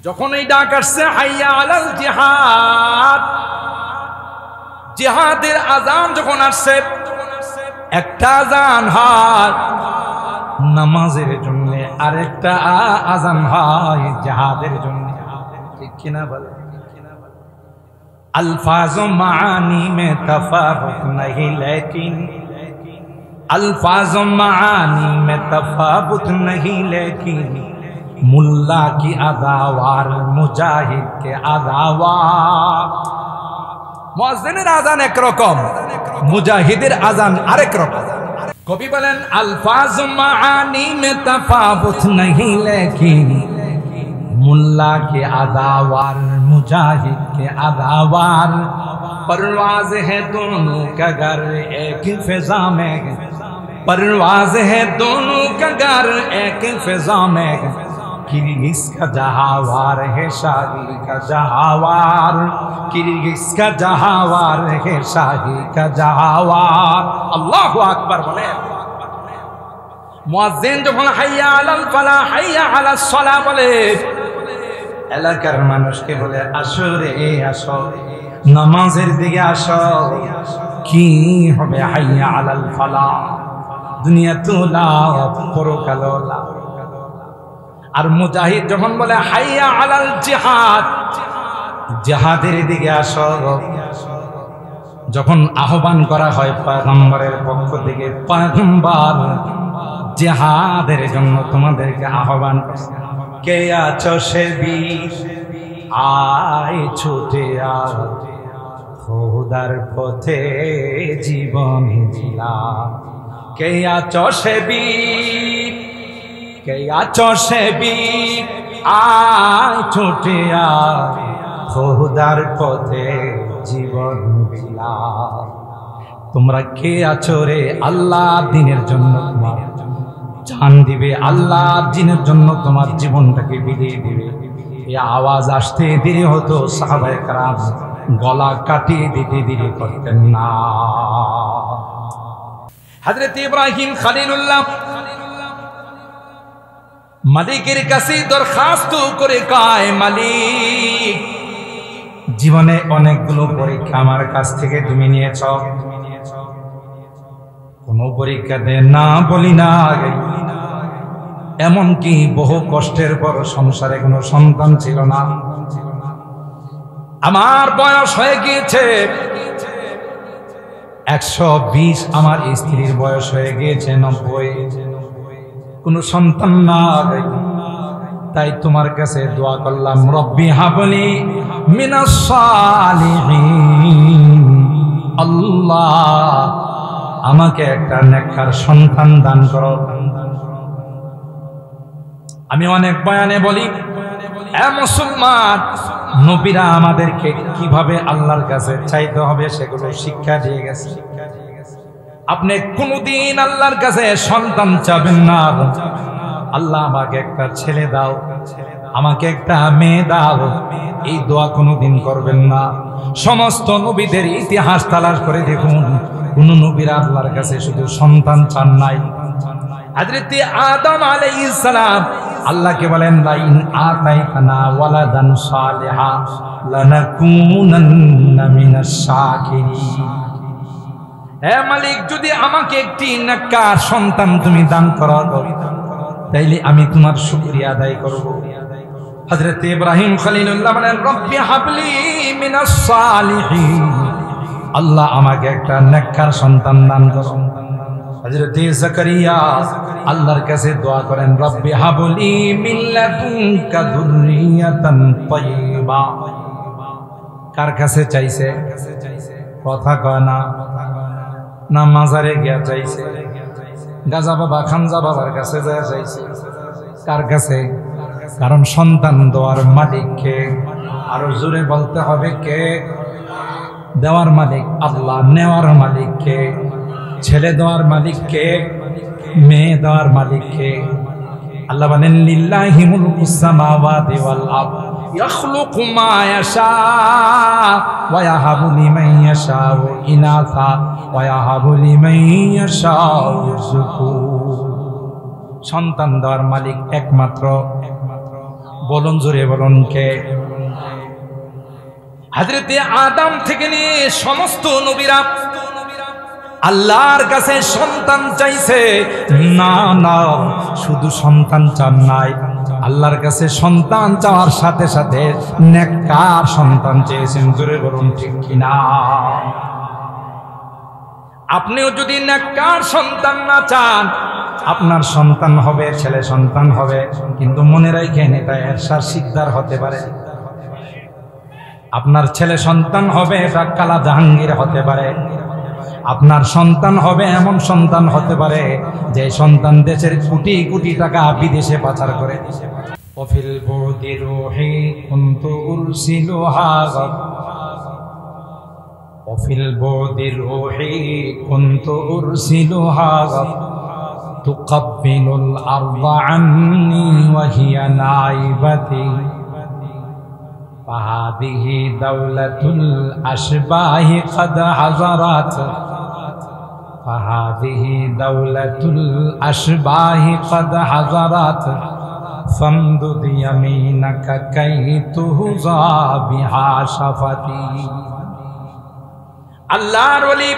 যখন এই ডাক আসছে হাইয়া আলাল জিহাদ, জিহাদের আজান যখন আসছে, একটা আজান হয় নামাজের জন্য, আরেকটা আজান হয় জিহাদের জন্য। ঠিক কিনা বলে? अल्फाज़ मानी में तफावुत नहीं, लेकिन अल्फाज़ मानी में तफावुत नहीं, लेकिन मुल्ला की अदावार मुजाहिद के अदावार। मुअज्जिনের আযান একরকম, মুজাহিদের আযান আরেক রকম। কবি বলেন अल्फाज़ मानी में तफावुत नहीं, लेकिन मुल्ला के अदावार मुजाहिद के अदावार। परवाज है दोनों का घर एक फिजा में, परवाज है दोनों का घर एक फिजा में। किर्गिज का जहावार है शाही का जहावार, किर्गिज का जहावार है शाही का जहावार। अल्लाहु আকবার বলে। মুয়াজ্জিন যখন হাইয়া আলাল ফালাহ হাইয়া আলাস সালাহ বলে, এলাকার মানুষকে বলে আসো রে আসো, নামাজের দিকে আসো। কি হবে? হাইয়া আলাল ফালাহ, দুনিয়া তো লাভ, পরকাল লাভ। আর মুজাহিদ যখন বলে হাইয়া আলাল জিহাদ, জিহাদের দিকে আসো। যখন আহ্বান করা হয় পয়গম্বরের পক্ষ থেকে, পয়গম্বর জিহাদের জন্য তোমাদেরকে আহ্বান করছে। কে আছো সে বীর, আয় ছুটে আয়, খোদার পথে জীবন দিলা। কে আছো সে বীর, কে আছো সে বীর, আয় ছুটে আয়, খোদার পথে জীবন দিলা। তোমরা কে আছো রে? আল্লাহ দিনের জন্য তোমার জান দিবে, আল্লাহ দিনের জন্য তোমার জীবনটাকে বিলিয়ে দিবে। এই আওয়াজ আসতে দেরি হতো, সাহাবায়ে কেরাম গলা কাটিয়ে দিতে দেরি করতেন না। হযরত ইব্রাহিম খলিলুল্লাহ মালিকের কাছে দরখাস্ত করে কয়, মালিক, জীবনে অনেকগুলো পরীক্ষা আমার কাছ থেকে তুমি নিয়েছ, কোন পরীক্ষাতে না বলি না। এমনকি বহু কষ্টের পর সংসারে কোনো সন্তান ছিল না, আমার বয়স হয়ে গিয়েছে 120, আমার স্ত্রীর বয়স হয়ে গিয়েছে 90, কোনো সন্তান না। তাই তোমার কাছে দোয়া করলাম, রব্বি হাবলি মিনাস সালিহিন, আল্লাহ আমাকে একটা নেককার সন্তান দান করো। আমি অনেক বয়ানে বলি, এ মুসলমান, নবীরা আমাদেরকে কিভাবে আল্লাহর কাছে চাইতে হবে সেগুলো শিক্ষা দিয়ে গেছে। আপনি কোনদিন আল্লাহর কাছে সন্তান চাবেন না, আল্লাহ আমাকে একটা ছেলে দাও, আমাকে একটা মেয়ে দাও, এই দোয়া কোনদিন করবেন না। সমস্ত নবীদের ইতিহাস তালাশ করে দেখুন, কোন নবীরা আল্লাহর কাছে শুধু সন্তান চান নাই। হযরত আদম আলাইহিস সালাম আল্লাহকে বলেন, লাইন আতাইতানা ওয়ালাদান সালিহা লানাকুনান্না মিনাশ শাকিরিন। হে মালিক, যদি আমাকে একটি নেককার সন্তান তুমি দান করো, তাইলে আমি তোমার শুকরিয়া আদায় করব। হযরত ইব্রাহিম খলিলুল্লাহ বলেন, রব্বি হাবলি মিনাস সালিহিন, আল্লাহ আমাকে একটা নেককার সন্তান দান করো। হযরত জাকারিয়া আল্লাহর কাছে দোয়া করেন, রব্বি হাবলি মিন লাদুনকা যুররিয়াতান তাইয়্যিবা। কার কাছে চাইছে? কথা কয় না, না মাজারে গিয়া চাইছে, গাজা বাবা খানজা বাবার কাছে যায় চাইছে। কার কাছে? কারণ সন্তান দেওয়ার মালিক কে? আরো জোরে বলতে হবে কে? দেওয়ার মালিক আল্লাহ, নেওয়ার মালিক কে? ছেলে দেওয়ার মালিক কে? মেয়ে দেওয়ার মালিক কে? আল্লাহ বলেন, লিল্লাহি মুলকুস সামাওয়াতি ওয়াল আরদ ইয়াখলুকু মা ইয়াশা ওয়া ইয়াহাবু লিমান ইয়াশাউ ইনাসা ওয়া ইয়াহাবু লিমান ইয়াশাউ যুকুর। সন্তান দেওয়ার মালিক একমাত্র বলুন জোরে বলুন কে? হযরতে আদম থেকে নিয়ে সমস্ত নবীরা আল্লাহর কাছে সন্তান চাইছে। না না, শুধু সন্তান চান নাই, আল্লাহর কাছে সন্তান চাওয়ার সাথে সাথে নেককার সন্তান চেয়েছেন। জোরে বলুন ঠিক কিনা? আপনিও যদি নেককার সন্তান না চান, আপনার সন্তান হবে, ছেলে সন্তান হবে, কিন্তু মনে রাখেন এটা এরশাদ শিকদার হতে পারে। আপনার ছেলে সন্তান হবে এটা কালা জাহাঙ্গীর হতে পারে। আপনার সন্তান হবে এমন সন্তান হতে পারে যে সন্তান দেশের কোটি কোটি টাকা বিদেশে পাচার করে। ওফিল বুদি রূহি কুনতু উরসিলুহা ওফিল বুদি রূহি কুনতু উরসিলুহা তুকাব্বিলুল আরদা আন্নি ওয়া হিয়া নাইবাতি ফাহাদিহি দাওলাতুল আশবাহি কদ হাজারাত ফাহাদিহি দাওলাতুল আশবাহি কদ হাজারাত ফামদুদ ইয়ামিনাকা কাইতুহুযা বিহা শাফাতি। আল্লাহর ওলি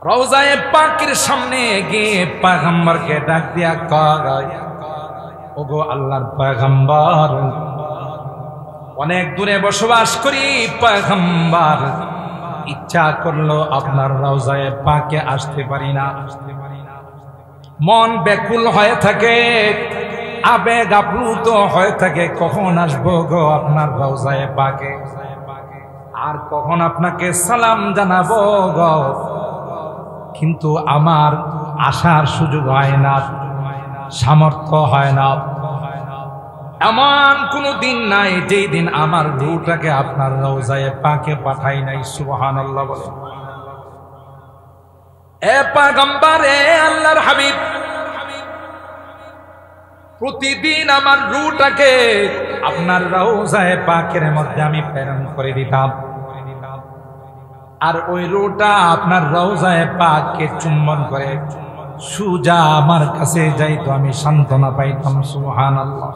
রওজায়ে পাকের সামনে গিয়ে পয়গম্বরকে ডাক দিয়া কয়, ওগো আল্লাহর পয়গম্বর, অনেক দূরে বসবাস করি, পয়গম্বর ইচ্ছা করলো আপনার রওজায়ে পাকে আসতে পারি না। মন ব্যাকুল হয়ে থাকে, আবেগ আপ্লুত হয়ে থাকে, কখন আসবো গো আপনার রওজায়ে পাকে, আর কখন আপনাকে সালাম জানাবো গো, কিন্তু আমার আসার সুযোগ হয় না, সামর্থ্য হয় না। এমন কোন দিন নাই যেই দিন আমার রূহটাকে আপনার রওজায়ে পাকে পাঠাই নাই। সুবহানাল্লাহ বলে। এ পয়গম্বর, এ আল্লাহর হাবিব, প্রতিদিন আমার রূহটাকে আপনার রওজায়ে পাকের মধ্যে আমি প্রেরণ করে দিতাম, আর ওই রূহটা আপনার রওজায়ে পাককে চুম্বন করে সুজা আমার কাছে যাইতো, আমি সান্ত্বনা পাইতাম। সুবহানাল্লাহ।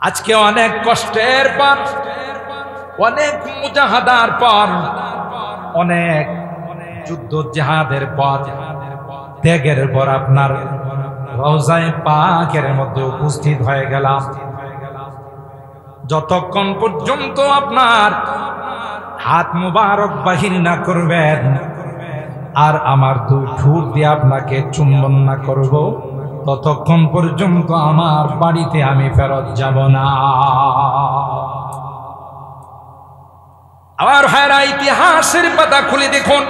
আজকে অনেক কষ্টের পর, অনেক মুজাহাদার পর, অনেক যুদ্ধ জিহাদের পর, ত্যাগের পর আপনার রওজায়ে পাকের মধ্যে উপস্থিত হয়ে গেলাম। যতক্ষণ পর্যন্ত আপনার হাত মুবারক বাহির না করবেন আর আমার দুই ঠোঁট দিয়ে আপনাকে চুম্বন না করব, ততক্ষণ পর্যন্ত আমার বাড়িতে আমি ফেরত যাব না। আমার ভাইরা, ইতিহাসের পাতা খুলে দেখুন,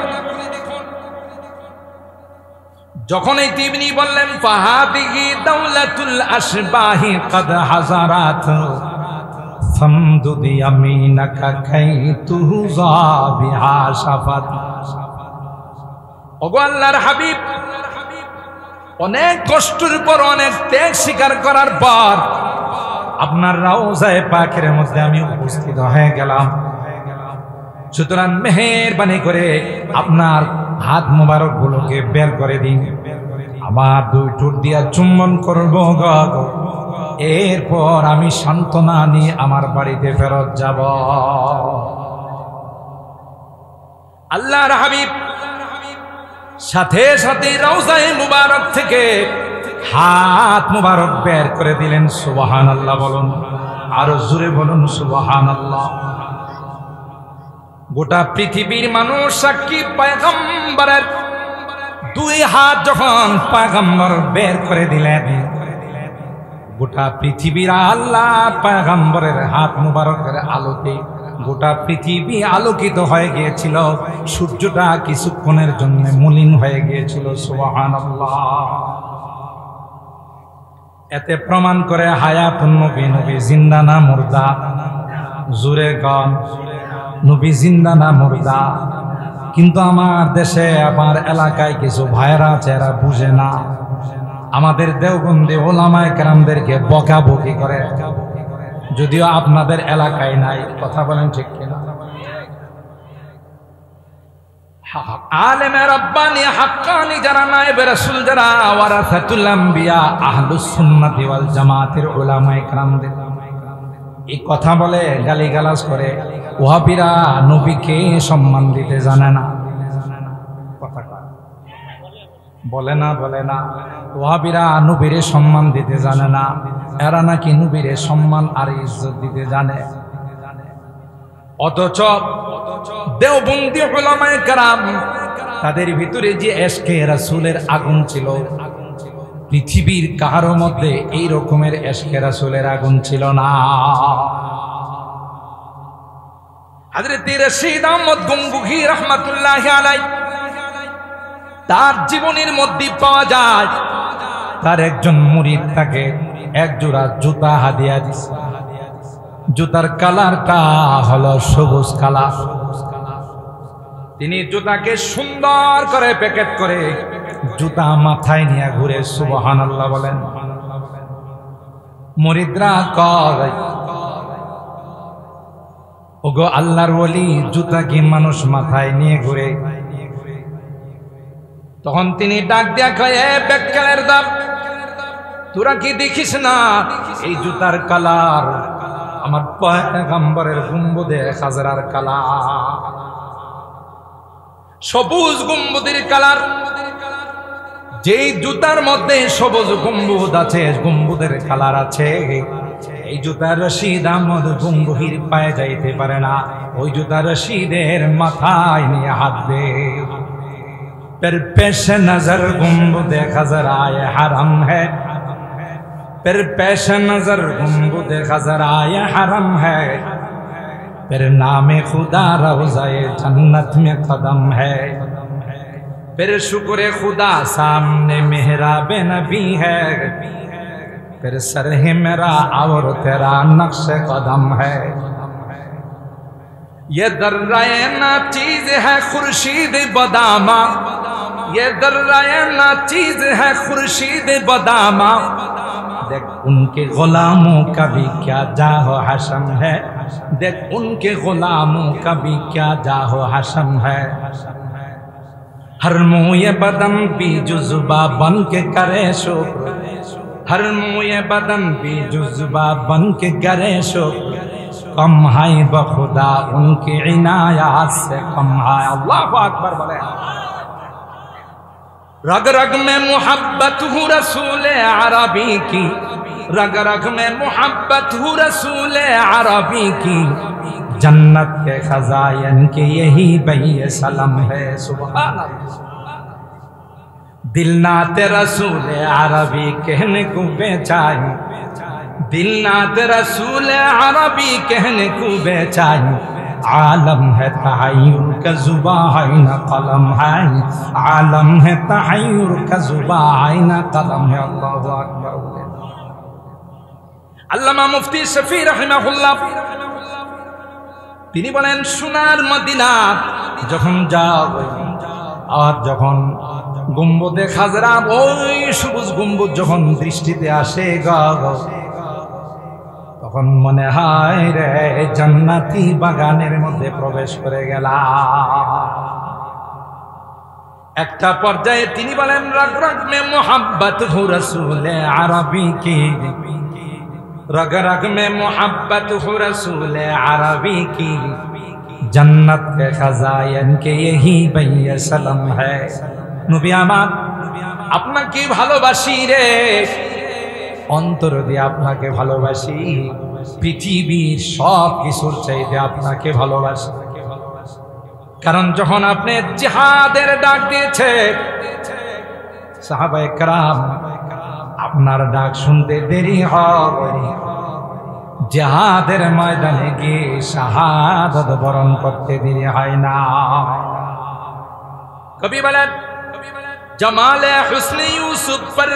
যখন এই তিবনি বললেন ফাহাদিহি দাওলাতুল আশবাহি কদ হাজারাত ফামদুদ ইয়ামিনাকা কাইতুহুযা বিহা শাফাতি। ওগো আল্লাহর হাবিব, অনেক কষ্টের পর, অনেক ত্যাগ স্বীকার করার পর আপনার রওজায়ে পাকের মধ্যে আমি উপস্থিত হয়ে গেলাম। সুতরাং মেহেরবানি করে আপনার হাত মোবারক গুলোকে বের করে দিন, আমার দুই ঠোঁট দিয়া চুম্বন করব গো, এরপর আমি সান্ত্বনা নিয়ে আমার বাড়িতে ফেরত যাব। আল্লাহর হাবিব সাথে সাথে রওজায়ে মুবারক থেকে হাত মুবারক বের করে দিলেন। সুবহানাল্লাহ বলুন, আরো জোরে বলুন সুবহানাল্লাহ। গোটা পৃথিবীর মানুষ সাক্ষী, পয়গম্বরের দুই হাত যখন পয়গম্বর বের করে দিলেন, গোটা পৃথিবীর আল্লাহ পয়গম্বরের হাত মুবারকের আলোতে গোটা পৃথিবী আলোকিত হয়ে গিয়েছিল। সূর্যটা কিছুক্ষণের জন্য মলিন হয়ে গিয়েছিল। সুবহানাল্লাহ। এতে প্রমাণ করে হায়াতুন নবী, নবী জিন্দা না মুর্দা? জোরে গান, নবী জিন্দা না মুর্দা? কিন্তু আমার দেশে, আমার এলাকায় কিছু ভাইরা আছে, এরা বুঝে না। আমাদের দেওবন্দি ওলামায়ে কেরামদেরকে বকাবকি করে, যদিও আপনাদের এলাকায় নাই। কথা বলেন ঠিক কিনা? আলেমে রব্বানি হাক্কানি যারা নায়েবে রাসূল যারা ওয়ারাসাতুল আম্বিয়া আহলুস সুন্নাতি ওয়াল জামাতের উলামায়ে কেরামদের এই কথা বলে গালিগালাজ করে ওয়াহাবিরা নবীকে সম্মান দিতে জানে না। কথা বলে না ওয়াহাবিরা নবীরে সম্মান দিতে জানে না, এরা নাকি নবীরে সম্মান আর ইজ্জত দিতে জানে। অথচ দেওবন্দি উলামায়ে কেরাম তাদের ভিতরে যে এশকে রাসূলের আগুন ছিল, পৃথিবীর কারো মধ্যে এই রকমের এশকে রাসূলের আগুন ছিল না। হযরত রশিদ আহমদ গঙ্গুহি রাহমাতুল্লাহি আলাইহি তার জীবনের মধ্যে পাওয়া যায় তার একজন মুরিদ তাকে এক জোড়া জুতা হাদিয়া দিয়েছে। জুতার কালারটা হলো সবুজ কালার। তিনি জুতাকে সুন্দর করে প্যাকেট করে জুতা মাথায় নিয়ে ঘুরে সুবহানাল্লাহ বলেন। মুরিদরা কয় ওগো আল্লাহর ওলি, জুতা কি মানুষ মাথায় নিয়ে ঘুরে? তখন তিনি ডাক দিয়া কয়, এ বেক্কালের দাম, তোরা কি দেখিস না এই জুতার কালার আমার পয়গম্বরের গুম্বদে খাজরার কালার, সবুজ গুম্বদের কালার। যেই জুতার মধ্যে সবুজ গম্বুদ আছে, গম্বুদের কালার আছে, এই জুতা রশিদ আহমদ গঙ্গুহির পায়ে যাইতে পারে না। ওই জুতা রশিদের মাথায় নিয়ে হাত দে। फिर पेश नजर गुंबुदे खजराए हरम है, फिर पेश नजर गुंबुदे खजराए हरम है, फिर नामे खुदा रोज़ाए जन्नत में कदम है, फिर शुक्र खुदा सामने मेहराब नबी है, फिर सर है मेरा और तेरा नक्श कदम है। ये दर्राए ना चीज है खुर्शीद बदामा, ये दर्राए ना चीज है खुर्शीद बदामा, देख उनके गुलामों का भी क्या जाहो हशम है, देख उनके गुलामों का भी क्या जाहो हशम है। हर मुए बदन भी जुज़्बा बन के करे शुक्र, हर मुए बदन भी जुज़्बा बन के करे शुक्र, कम है बखुदा उनकी इनायत से कम है। अल्लाह अकबर बोले। रग रग में मोहब्बत हूँ रसूल अरबी की, रग रग में मोहब्बत हूँ रसूल अरबी की, जन्नत के खजायन के यही बहिए सलम है। सुभान अल्लाह। दिल नाते रसूल अरबी कहने को बेचाई, दिल नात रसूल अरबी कहने को बेचाई, आलम है तहय्युर का जुबां है न कलम है, आलम है तहय्युर का जुबां है न कलम है। अल्लाहु अकबर। আল্লামা মুফতি শফি রাহিমাহুল্লাহ তিনি বলেন, সোনার মদিনা যখন যাও আর যখন গম্বুদে খাজরা ওই সবুজ গম্বুদ যখন দৃষ্টিতে আসে গা, তখন মনে হয় রে জান্নাতি বাগানের মধ্যে প্রবেশ করে গেলাম। একটা পর্যায়ে তিনি বলেন, রগ রগ মে মোহাব্বত হু রসুল আরবি কি, रग रग में मोहब्बत हो रसूल अरबी की, जन्नत के खजायन के यही बहिए सलम है। नबी आमार আপনাকে ভালোবাসি রে, অন্তর দিয়ে আপনাকে ভালোবাসি, পৃথিবীর সব কিছুর চাইতে আপনাকে ভালোবাসি। কারণ যখন আপনি জিহাদের ডাক দিয়েছে, সাহাবায়ে কেরাম আপনার ডাক শুনতে দেরি হয়, জিহাদের ময়দানে গিয়ে শাহাদাত বরণ করতে দেরি হয় না। কবি বলেন, জমালে হুসনে ইউসুফ पर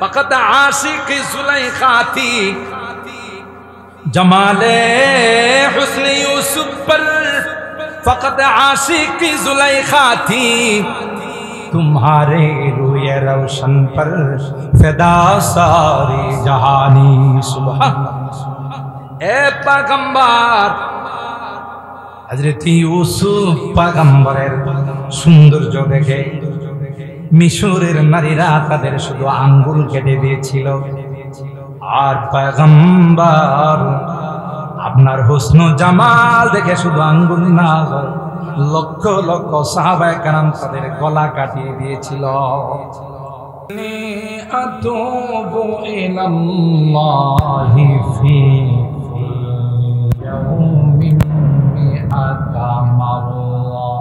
फकत आशिक जुलेखा थी, जमाले हुस्न यूसुफ पर फकत आशिक जुलेखा थी, तुम्हारे रूए रोशन पर फिदा सारी जहानी। सुभान। ए पैगंबर হযরত ইউসুফ পয়গম্বরের সৌন্দর্য দেখে মিশরের নারীরা তাদের শুধু আঙ্গুল কেটে দিয়েছিল, আর পয়গম্বর আপনার হুসন জামাল দেখে শুধু আঙ্গুল না, লক্ষ লক্ষ সাহাবায়ে কেরাম তাদের গলা কাটিয়ে দিয়েছিল। আতুবু ইলাল্লাহি ফি ইয়াউমিন মিআতা মাররা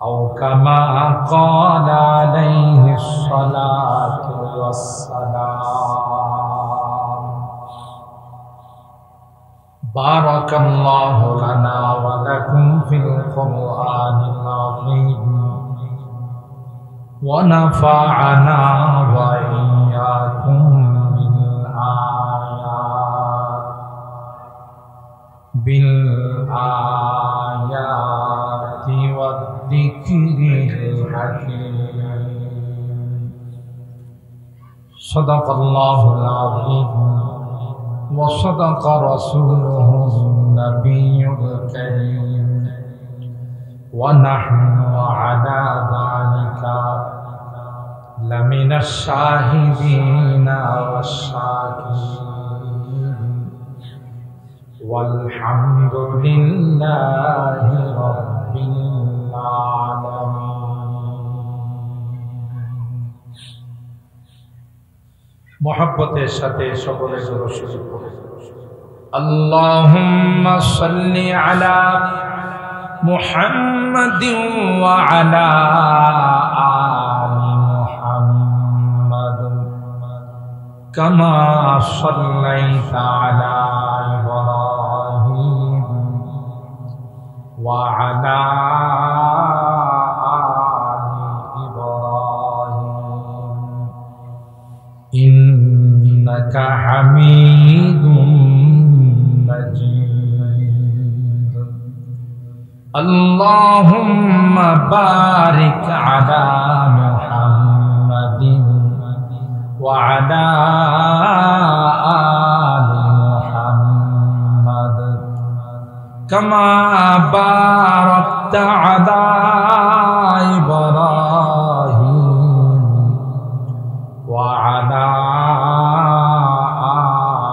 আও কামা ক্বালা আলাইহিস সালাতু ওয়াস সালাম। বারাকাল্লাহু লানা ওয়া লাকুম ফিল কুরআনিল আযীম ওয়া নাফা'না ওয়া ইয়্যাকুম বিল আয়াতি ওয়াদ যিকরিল হাকীম। সাদাকাল্লাহুল আযীম ওয়া সাদাকা রাসূলুহুন নাবিয়্যুল কারীম ওয়া নাহনু আলা যালিকা লামিনাশ শাহিদিনা ওয়াশ শাকিরিন ওয়ালহামদুলিল্লাহি রাব্বিল আলামিন। মুহাব্বতের সাথে সকলে দরুদ শরীফ পড়ে। আল্লাহুম্মা সাল্লি আলা মুহাম্মাদিন ওয়া আলা আলি মুহাম্মাদ কামা সাল্লাইতা আলা ইব্রাহিম ওয়া আলা আলি ইব্রাহিম ইন্নাকা হামিদুম মাজিদ। আল্লাহুম্মা বারিক আলা মুহাম্মাদিন ওয়া আলা আলি মুহাম্মাদ কামা বারাকতা আলা ইব্রাহিম ওয়া আলা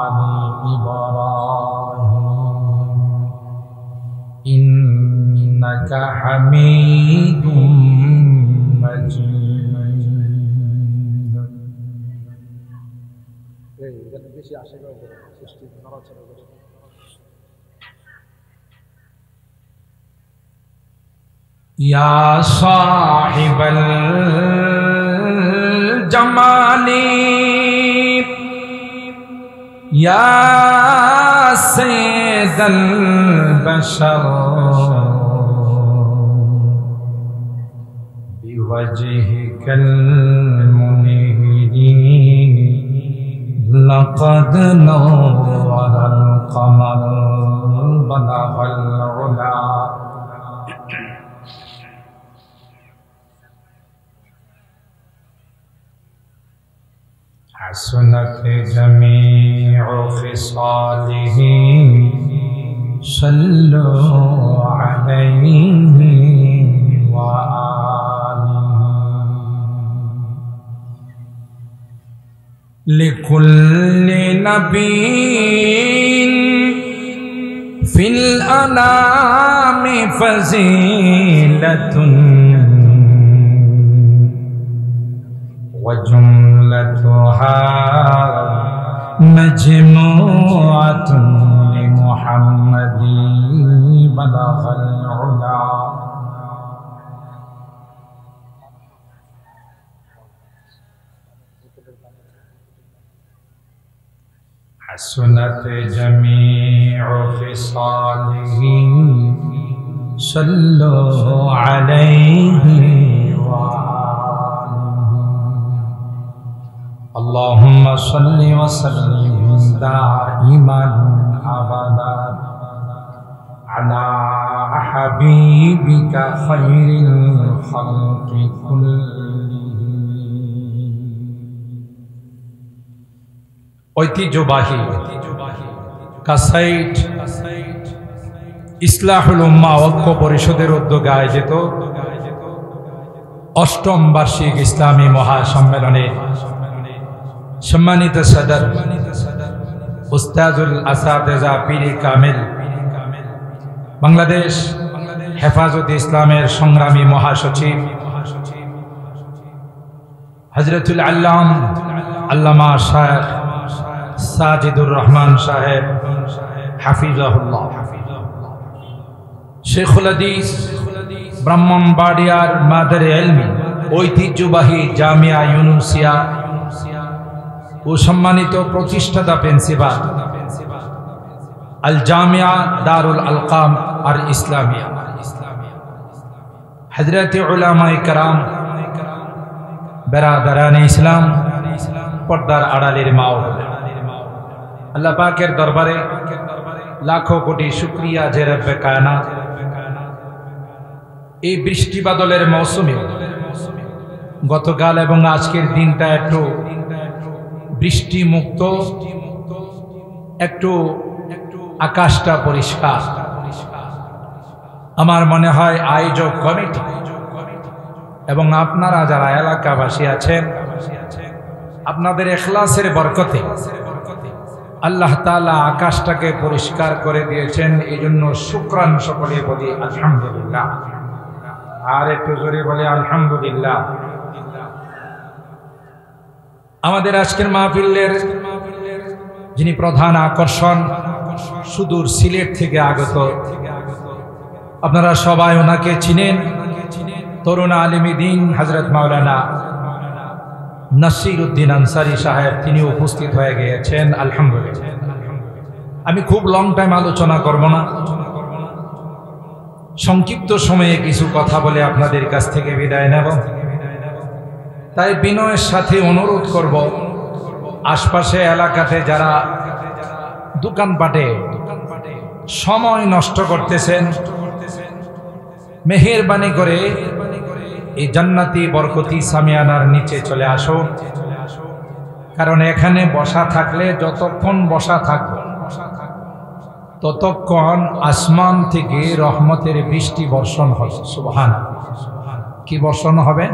আলি ইব্রাহিম ইন্নাকা হামিদুম মাজিদ। বেশি আশা করে সৃষ্টি নড়াচড়া করে। ইয়া সাহিবাল জামালি ইয়া সাইয়্যিদাল বাশার বিওয়াজহিকাল মুনিরি লাকাদ নাওয়ারাল কমার বালাগাল উলা। حسنت جميع خصاله صلوا عليه وآله لكل نبي في الأنام فزيلة وجملتها مجموعة لمحمد بلغ العلا. حسنت جميع خصاله صلوا عليه اللهم صل وسلم دائما أبدا على حبيبك خير الخلق كلهم. ঐতিহ্যবাহী কাসাইট ইসলাহুল উম্মাহ ঐক্য পরিষদের উদ্যোগে আয়োজিত অষ্টম বার্ষিক ইসলামী মহাসম্মেলনে সম্মানিত সদর উস্তাদুল আসাতেজা পীর কামিল বাংলাদেশ হেফাজত ইসলামের সংগ্রামী মহাসচিব হযরতুল আল্লাম আল্লামা শায়খ সাজিদুর রহমান সাহেব হাফিজাহুল্লাহ, শেখুল হাদিস ব্রাহ্মণবাড়িয়ার মাদারে ইলমি ঐতিহ্যবাহী জামিয়া ইউনুসিয়া ও সম্মানিত প্রতিষ্ঠাতা প্রিন্সিপাল আল জামিয়া দারুল আলকাম আর ইসলামিয়া, হযরত উলামায়ে কেরাম, বেরাদারানে ইসলাম, পর্দার আড়ালের মা ও বোনেরা, আল্লাহ পাকের দরবারে লাখো কোটি শুকরিয়া যে রব্বে কায়নাত এই বৃষ্টি বাদলের মৌসুমে গতকাল এবং আজকের দিনটা একটু বৃষ্টি মুক্ত, একটু আকাশটা পরিষ্কার। আমার মনে হয় আয়োজক কমিটি এবং আপনারা যারা এলাকাবাসী আছেন, আপনাদের ইখলাসের বরকতে আল্লাহ তাআলা আকাশটাকে পরিষ্কার করে দিয়েছেন। এই জন্য শুকরান সকলে বলি আলহামদুলিল্লাহ, আর একটু জোরে বলে আলহামদুলিল্লাহ। আমাদের আজকের মাহফিলের যিনি প্রধান আকর্ষণ, সুদূর সিলেট থেকে আগত, আপনারা সবাই ওনাকে চিনেন, তরুণ আলিম দ্বীন হযরত মাওলানা নাসির উদ্দিন আনসারী সাহেব, তিনি উপস্থিত হয়ে গিয়েছেন। আলহামদুলিল্লাহ। আমি খুব লং টাইম আলোচনা করব না, সংক্ষিপ্ত সময়ে কিছু কথা বলে আপনাদের কাছ থেকে বিদায় নেব। তাই বিনয়ের সাথে অনুরোধ করব, আশপাশে এলাকাতে যারা দোকানপাটে সময় নষ্ট করতেছেন, মেহেরবানি করে এই জান্নাতি বরকতি সামিয়ানার নিচে চলে আসুন। কারণ এখানে বসা থাকলে যতক্ষণ বসা থাকবে ততক্ষণ আসমান থেকে রহমতের বৃষ্টি বর্ষণ হবে। সুবহানাল্লাহ। কি বর্ষণ হবে?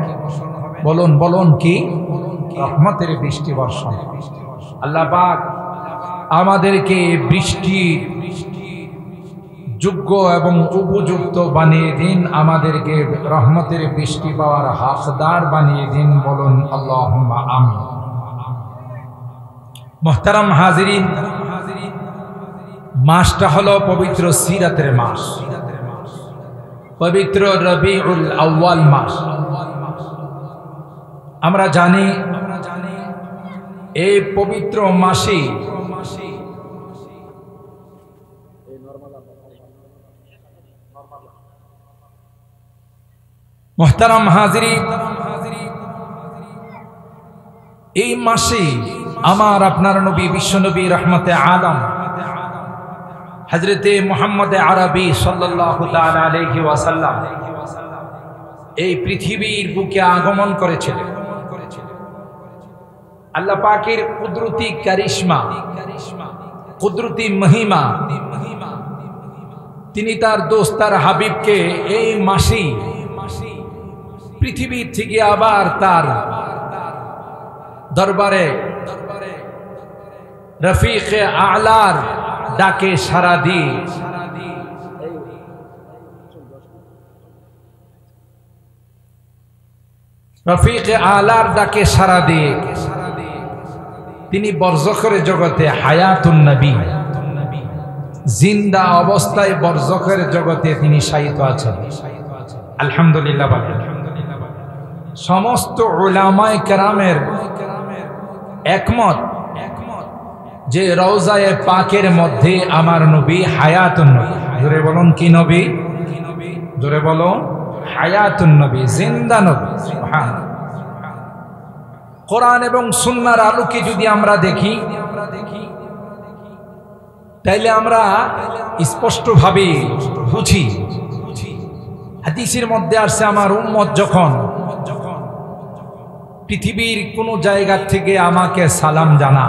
বলুন বলুন, কি? রহমতের বৃষ্টি বর্ষণ। আল্লাহ পাক আমাদেরকে বৃষ্টির যোগ্য এবং উপযুক্ত বানিয়ে দিন, আমাদেরকে রহমতের বৃষ্টি পাওয়ার হকদার বানিয়ে দিন। বলুন আল্লাহুম্মা আমিন। মুহতারাম হাজিরিন, মাসটা হলো পবিত্র সিরাতের মাস, পবিত্র রবিউল আউয়াল মাস। আমরা জানি এই পবিত্র মাসে মুহতারাম হাজিরিন, এই মাসে আমার আপনার নবী বিশ্বনবী রহমতে আলম হযরতে মুহাম্মদ আরবি সাল্লাল্লাহু তাআলা আলাইহি ওয়াসাল্লাম এই পৃথিবীর বুকে আগমন করেছিলেন। আল্লাহ পাকের কুদরতি কারিশমা, কুদরতি মহিমা, তিনি তার দোস্ত তার হাবিবকে এই মাসে পৃথিবীর থেকে আবার তার দরবারে রফিকে আলার ডাকে সাড়া দিয়ে রফিকে আলার ডাকে সাড়া দিয়ে তিনি বরজখের জগতে হায়াতুন নবী, জিন্দা অবস্থায় বরজখের জগতে তিনি শায়িত আছেন। আলহামদুলিল্লাহ। সমস্ত উলামায়ে কেরামের একমত যে রওজায়ে পাকের মধ্যে আমার নবী হায়াতুন নবী। জোরে বলুন, কি নবী? জোরে বলুন, হায়াতুন নবী, জিন্দা নবী। সুবহানাল্লাহ। কোরআন এবং সুন্নাহর আলোকে যদি আমরা দেখি, তাইলে আমরা স্পষ্টভাবে বুঝি, হাদিসের মধ্যে আসছে আমার উম্মত যখন পৃথিবীর কোন জায়গা থেকে আমাকে সালাম জানা,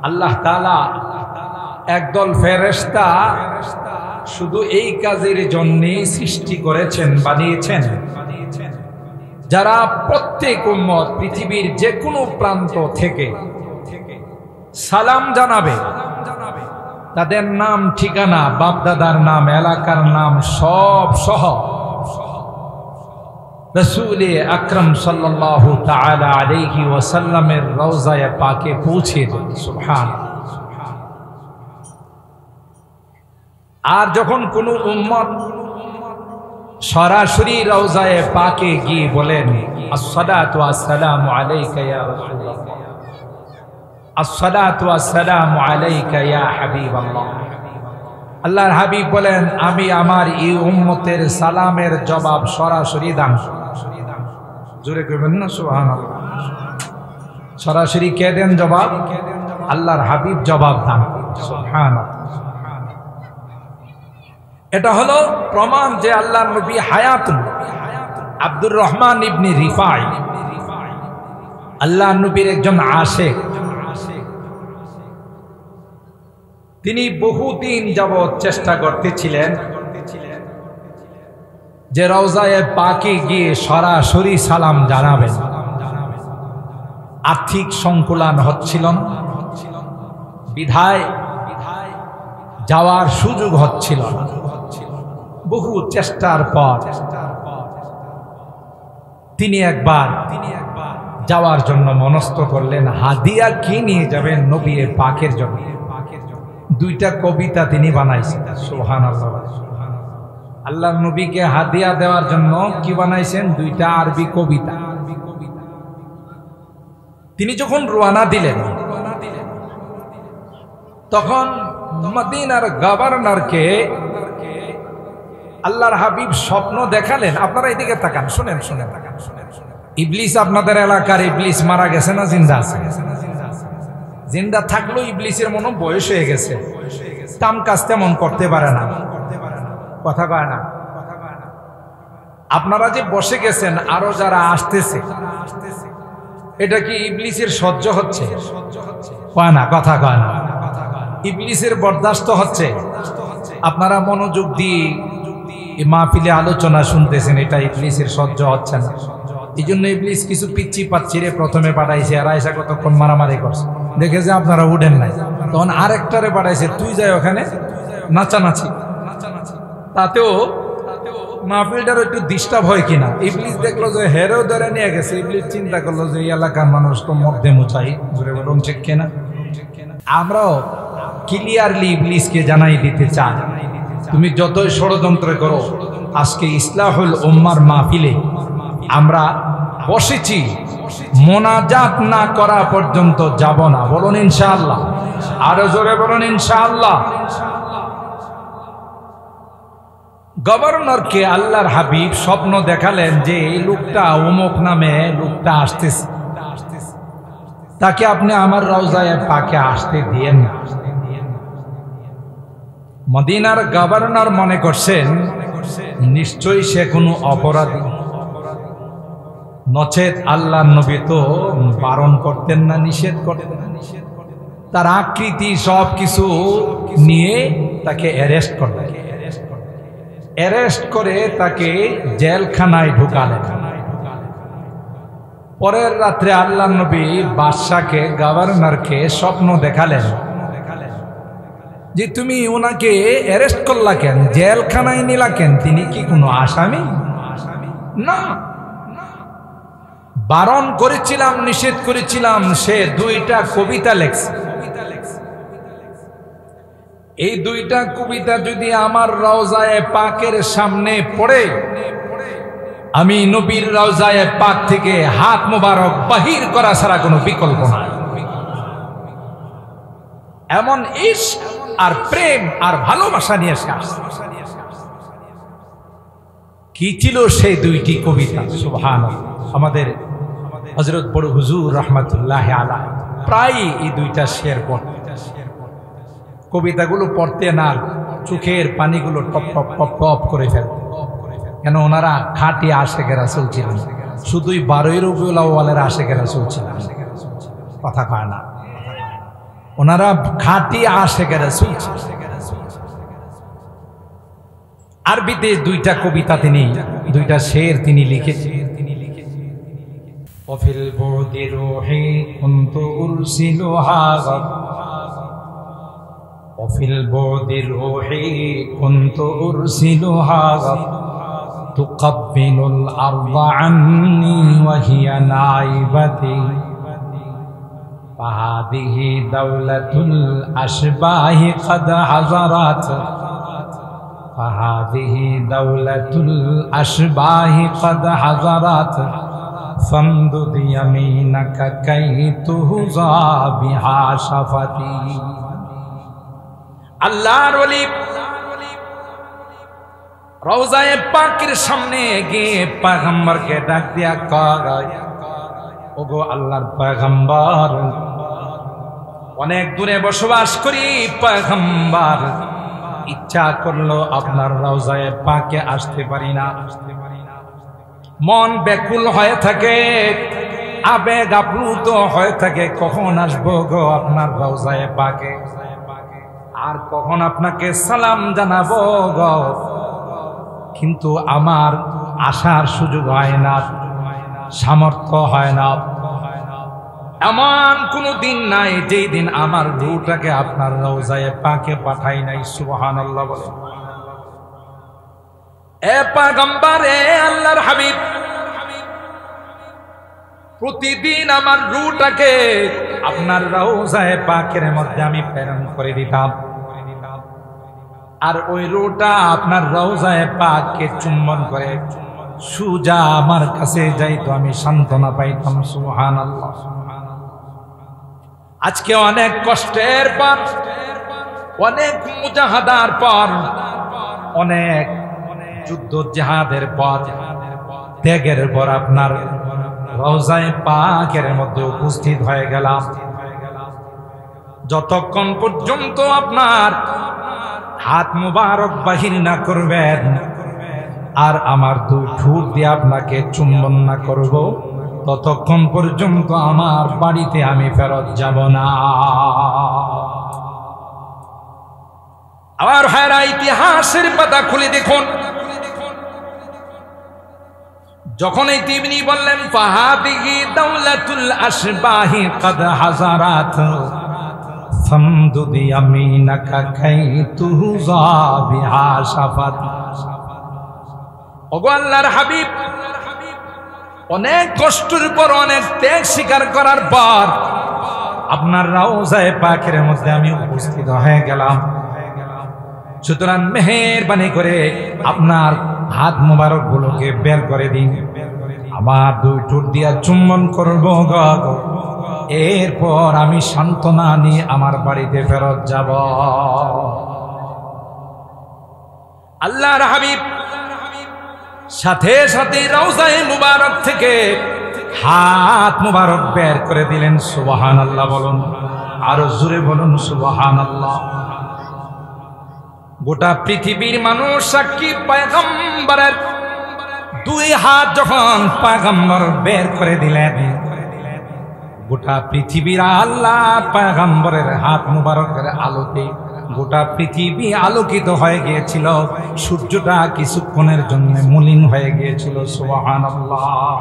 আল্লাহ তাআলা একদল ফেরেশতা শুধু এই কাজের জন্যই সৃষ্টি করেছেন, বানিয়েছেন, যারা প্রত্যেক উম্মত পৃথিবীর যে কোনো প্রান্ত থেকে সালাম জানাবে, তাদের নাম, ঠিকানা, বাপদাদার নাম, এলাকার নাম সব সহ রাসূল আকরাম সাল্লাল্লাহু তাআলা আলাইহি ওয়াসাল্লামের রওজায়ে পাকে পৌঁছে দেন। সুবহানাল্লাহ। আর যখন কোন উম্মত সরাসরি রওজায়ে পাকে গিয়ে বলেন আসসালাতু ওয়াসসালামু আলাইকা ইয়া রাসূলুল্লাহ, আসসালাতু ওয়াসসালামু আলাইকা ইয়া হাবিবাল্লাহ, আল্লাহর হাবিব বলেন আমি আমার এই উম্মতের সালামের জবাব সরাসরি দান। জোরে কইবেন না সুবহানাল্লাহ। সরাসরি কে দেন জবাব? আল্লাহর হাবিব জবাব দান। সুবহানাল্লাহ। এটা হলো প্রমাণ যে আল্লাহর নবী হায়াতুন। আব্দুর রহমান ইবনে রিফাই আল্লাহর নবীর একজন আশিক। তিনি বহুদিন যাবৎ চেষ্টা করতেছিলেন যে রওজায়ে পাকে গিয়ে সরাসরি সালাম জানাবেন। আর্থিক সংকুলান হচ্ছিল না, বিধায় যাওয়ার সুযোগ হচ্ছিল না। বহু চেষ্টার পর তিনি একবার যাওয়ার জন্য মনস্থ করলেন। হাদিয়া কি নিয়ে যাবেন নবী পাকের জন্য? দুইটা কবিতা তিনি বানাইছেন। সুবহানাল্লাহ। আল্লাহর নবীকে হাদিয়া দেওয়ার জন্য কি বানাইছেন? দুইটা আরবি কবিতা। তিনি যখন রওনা দিলেন তখন মদিনার গভর্নরকে আল্লাহর হাবিব স্বপ্ন দেখালেন। আপনারা এদিকে তাকান, শুনেন শুনেন। ইবলিস আপনাদের এলাকার ইবলিস মারা গেছে না জিন্দা আছে? জিন্দা থাকলেও ইবলিসের মনে বয়স হয়ে গেছে, কাম কাজ তেমন করতে পারে না, কথা কয় না। আপনারা যে বসে গেছেন আরো যারা আসতেছে, এটা কি ইবলিসের সহ্য হচ্ছে? কয় না, কথা কয় না। ইবলিসের বরদাস্ত হচ্ছে? আপনারা মনোযোগ দিয়ে মাহফিলে আলোচনা শুনতেছেন, এটা ইবলিসের সহ্য হচ্ছে না। এই জন্য ইবলিস কিছু পিচ্ছি পাচ্ছিরে প্রথমে পাঠাইছে, আর আয়সা কতক্ষণ মারামারি করছে, দেখে যে আপনারা উঠেন নাই, তখন আরেকটারে পাঠাইছে, তুই যাই ওখানে নাচানাচি। তাতেও মাহফিলটার একটু ডিস্টার্ব হয় কিনা। ইবলিস দেখলো যে হেরেও ধরে নিয়ে গেছে, ইবলিস চিন্তা করলো যে এই এলাকার মানুষ তো মধ্যে মুচাই, ঘুরে বলুন ঠিক কিনা। আমরাও ক্লিয়ারলি ইবলিসকে জানাই দিতে চাই, তুমি যতই ষড়যন্ত্র করো, আজকে ইসলাহুল উম্মার মাহফিলে আমরা বসেছি, মোনাজাত না করা পর্যন্ত যাব না। বলুন ইনশাআল্লাহ, আরো জোরে বলুন ইনশাআল্লাহ। গভর্নরকে আল্লাহর হাবিব স্বপ্ন দেখালেন যে এই লোকটা অমুক নামে লোকটা আসতেছে, তাকে আপনি আমার রওজায়ে পাকে আসতে দিয়েন না। মদিনার গভর্নর মনে করছেন নিশ্চয়ই সে কোনো অপরাধী, নচেত আল্লাহর নবী তো বারণ করতেন না, নিষেধ করতেন না। তার আকৃতি সব কিছু নিয়ে তাকে অ্যারেস্ট করলেন। অ্যারেস্ট করে তাকে জেলখানায় ঢুকালেন। পরের রাত্রে আল্লাহর নবী বাদশাকে, গভর্নরকে স্বপ্ন দেখালেন যে তুমি ওনাকে অ্যারেস্ট করলা কেন, জেলখানায় নিলা কেন? তিনি কি কোনো আসামি? না, বারণ করেছিলাম, নিষেধ করেছিলাম, সে দুইটা কবিতা লেখছে। এই দুইটা কবিতা যদি আমার রওজায়ে পাকের সামনে পড়ে, আমি নবীর রওজায়ে পাক থেকে হাত মোবারক বাহির করা ছাড়া কোনো বিকল্প নাই। এমন ইশক আর প্রেম আর ভালোবাসা নিয়ে এসে আসছে। কি ছিল সেই দুইটি কবিতা? সুবহানাল্লাহ। আমাদের হযরত বড় হুজুর রাহমাতুল্লাহি আলাইহি প্রায় এই দুইটা শের পড়তেন। কবিতাগুলো পড়তেন আর চোখের পানিগুলো টপ টপ টপ টপ করে ফেলতেন, কেন ওনারা খাঁটি আশেকে রাসূল ছিলেন, শুধুই 12 রবিউল আউয়ালের আশেকে রাসূল ছিলেন, কথা কয় না। ওনারা খাঁটি আশেকে রাসূল ছিলেন। আরবিতে দুইটা কবিতা দুইটা শের তিনি লিখেছেন। وفي البعد روحي كنت أرسلها وفي البعد روحي كنت أرسلها تقبل الأرض عني وهي نائبتي فهذه دولة الأشباه قد حضرت فهذه دولة الأشباه قد حضرت فامدد يمينك كي تهزى بها شفتي আল্লাহর ওলি রওজায়ে পাকের সামনে গিয়ে পয়গম্বরকে ডাক দিয়া কয়, ওগো আল্লাহর পয়গম্বর, অনেক দূরে বসবাস করি পয়গম্বর, ইচ্ছা করলো আপনার রওজায়ে পাকে আসতে পারি না। মন ব্যাকুল হয়ে থাকে, আবেগ আপ্লুত হয়ে থাকে, কখন আসবো গো আপনার রওজায়ে পাকে, আর কখন আপনাকে সালাম জানাবো গো, কিন্তু আমার আসার সুযোগ হয় না, সামর্থ্য হয় না। এমন কোন দিন নাই যেই দিন আমার রূহটাকে আপনার রওজায়ে পাকে পাঠাই নাই। সুবহানাল্লাহ বলে। এ পয়গম্বর, এ আল্লাহর হাবিব, প্রতিদিন আমার রূহটাকে আপনার রওজায়ে পাকের মধ্যে আমি প্রেরণ করে দিতাম, আর ওই রূহটা আপনার রওজায়ে পাককে চুম্বন করে সুজা আমার কাছে যাইতো, আমি সান্ত্বনা পাইতাম। সুবহানাল্লাহ। আজকে অনেক কষ্টের পর, অনেক মুজাহাদার পর, অনেক যুদ্ধ জিহাদের পর, ত্যাগের পর আপনার রওজায়ে পাকের মধ্যে উপস্থিত হয়ে গেলাম। যতক্ষণ পর্যন্ত আপনার হাত মুবারক বাহির না করবেন আর আমার দুই ঠোঁট দিয়ে আপনাকে চুম্বন না করব, ততক্ষণ পর্যন্ত আমার বাড়িতে আমি ফেরত যাব না। আমার ভাইরা, ইতিহাসের পাতা খুলে দেখুন, যখন এই তিবনি বললেন ফাহাদিহি দাওলাতুল আশবাহি কদ হাজারাত ফামদুদ ইয়ামিনাকা কাই তুহযা বিহা শাফাত। ওগো আল্লাহর হাবিব, অনেক কষ্টের পর, অনেক ত্যাগ স্বীকার করার পর আপনার রওজায়ে পাকের মধ্যে আমি উপস্থিত হয়ে গেলাম। সুতরাং মেহেরবানি করে আপনার হাত মোবারক গুলোকে বের করে দিন, আমার দুই ঠোঁট দিয়া চুম্বন করবো গো, এরপর আমি সান্ত্বনা নিয়ে আমার বাড়িতে ফেরত যাব। আল্লাহর হাবিব সাথে সাথে রওজায়ে মুবারক থেকে হাত মুবারক বের করে দিলেন। সুবহানাল্লাহ বলুন, আরো জোরে বলুন সুবহানাল্লাহ। গোটা পৃথিবীর মানুষ সাক্ষী, পয়গম্বরের দুই হাত যখন পয়গম্বর বের করে দিলেন, গোটা পৃথিবীর আল্লাহ পয়গম্বরের হাত মুবারকের আলোতে গোটা পৃথিবী আলোকিত হয়ে গিয়েছিল। সূর্যটা কিছুক্ষণের জন্য মলিন হয়ে গিয়েছিল। সুবহানাল্লাহ।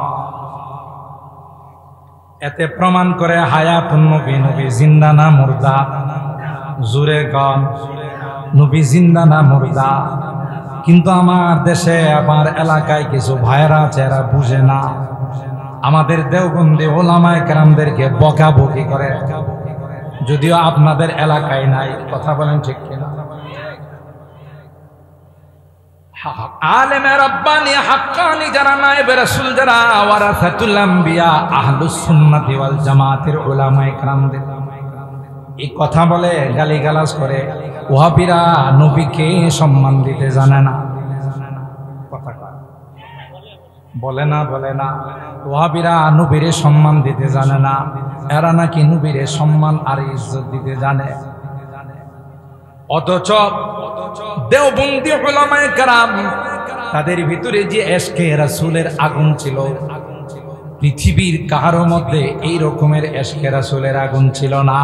এতে প্রমাণ করে হায়াতুন নবী, নবী জিন্দা না মুর্দা? জোরে গান, নবী জিন্দা না মুর্দা? কিন্তু আমার দেশে, আমার এলাকায় কিছু ভাইরা আছে, এরা বুঝে না। আমাদের দেওবন্দি ওলামায়ে কেরামদেরকে বকাবকি করে, যদিও আপনাদের এলাকায় নাই। কথা বলেন ঠিক কিনা? আলেমে রব্বানি হাক্কানি যারা, নায়েবে রাসূল যারা, ওয়ারাসাতুল আম্বিয়া, আহলুস সুন্নাতি ওয়াল জামাতের উলামায়ে কেরামদের এই কথা বলে, গালিগালাজ করে। ওয়াহাবীরা নবীকে সম্মান দিতে জানে না। বলে না, বলে না, ওয়াহাবীরা নবীরে সম্মান দিতে জানে না। এরা নাকি নবীরে সম্মান আর ইজ্জত দিতে জানে। অথচ দেওবন্দি উলামায়ে কেরাম, তাদের ভিতরে যে এশকে রাসূলের আগুন ছিল, পৃথিবীর কারো মধ্যে এই রকমের এশকে রাসূলের আগুন ছিল না।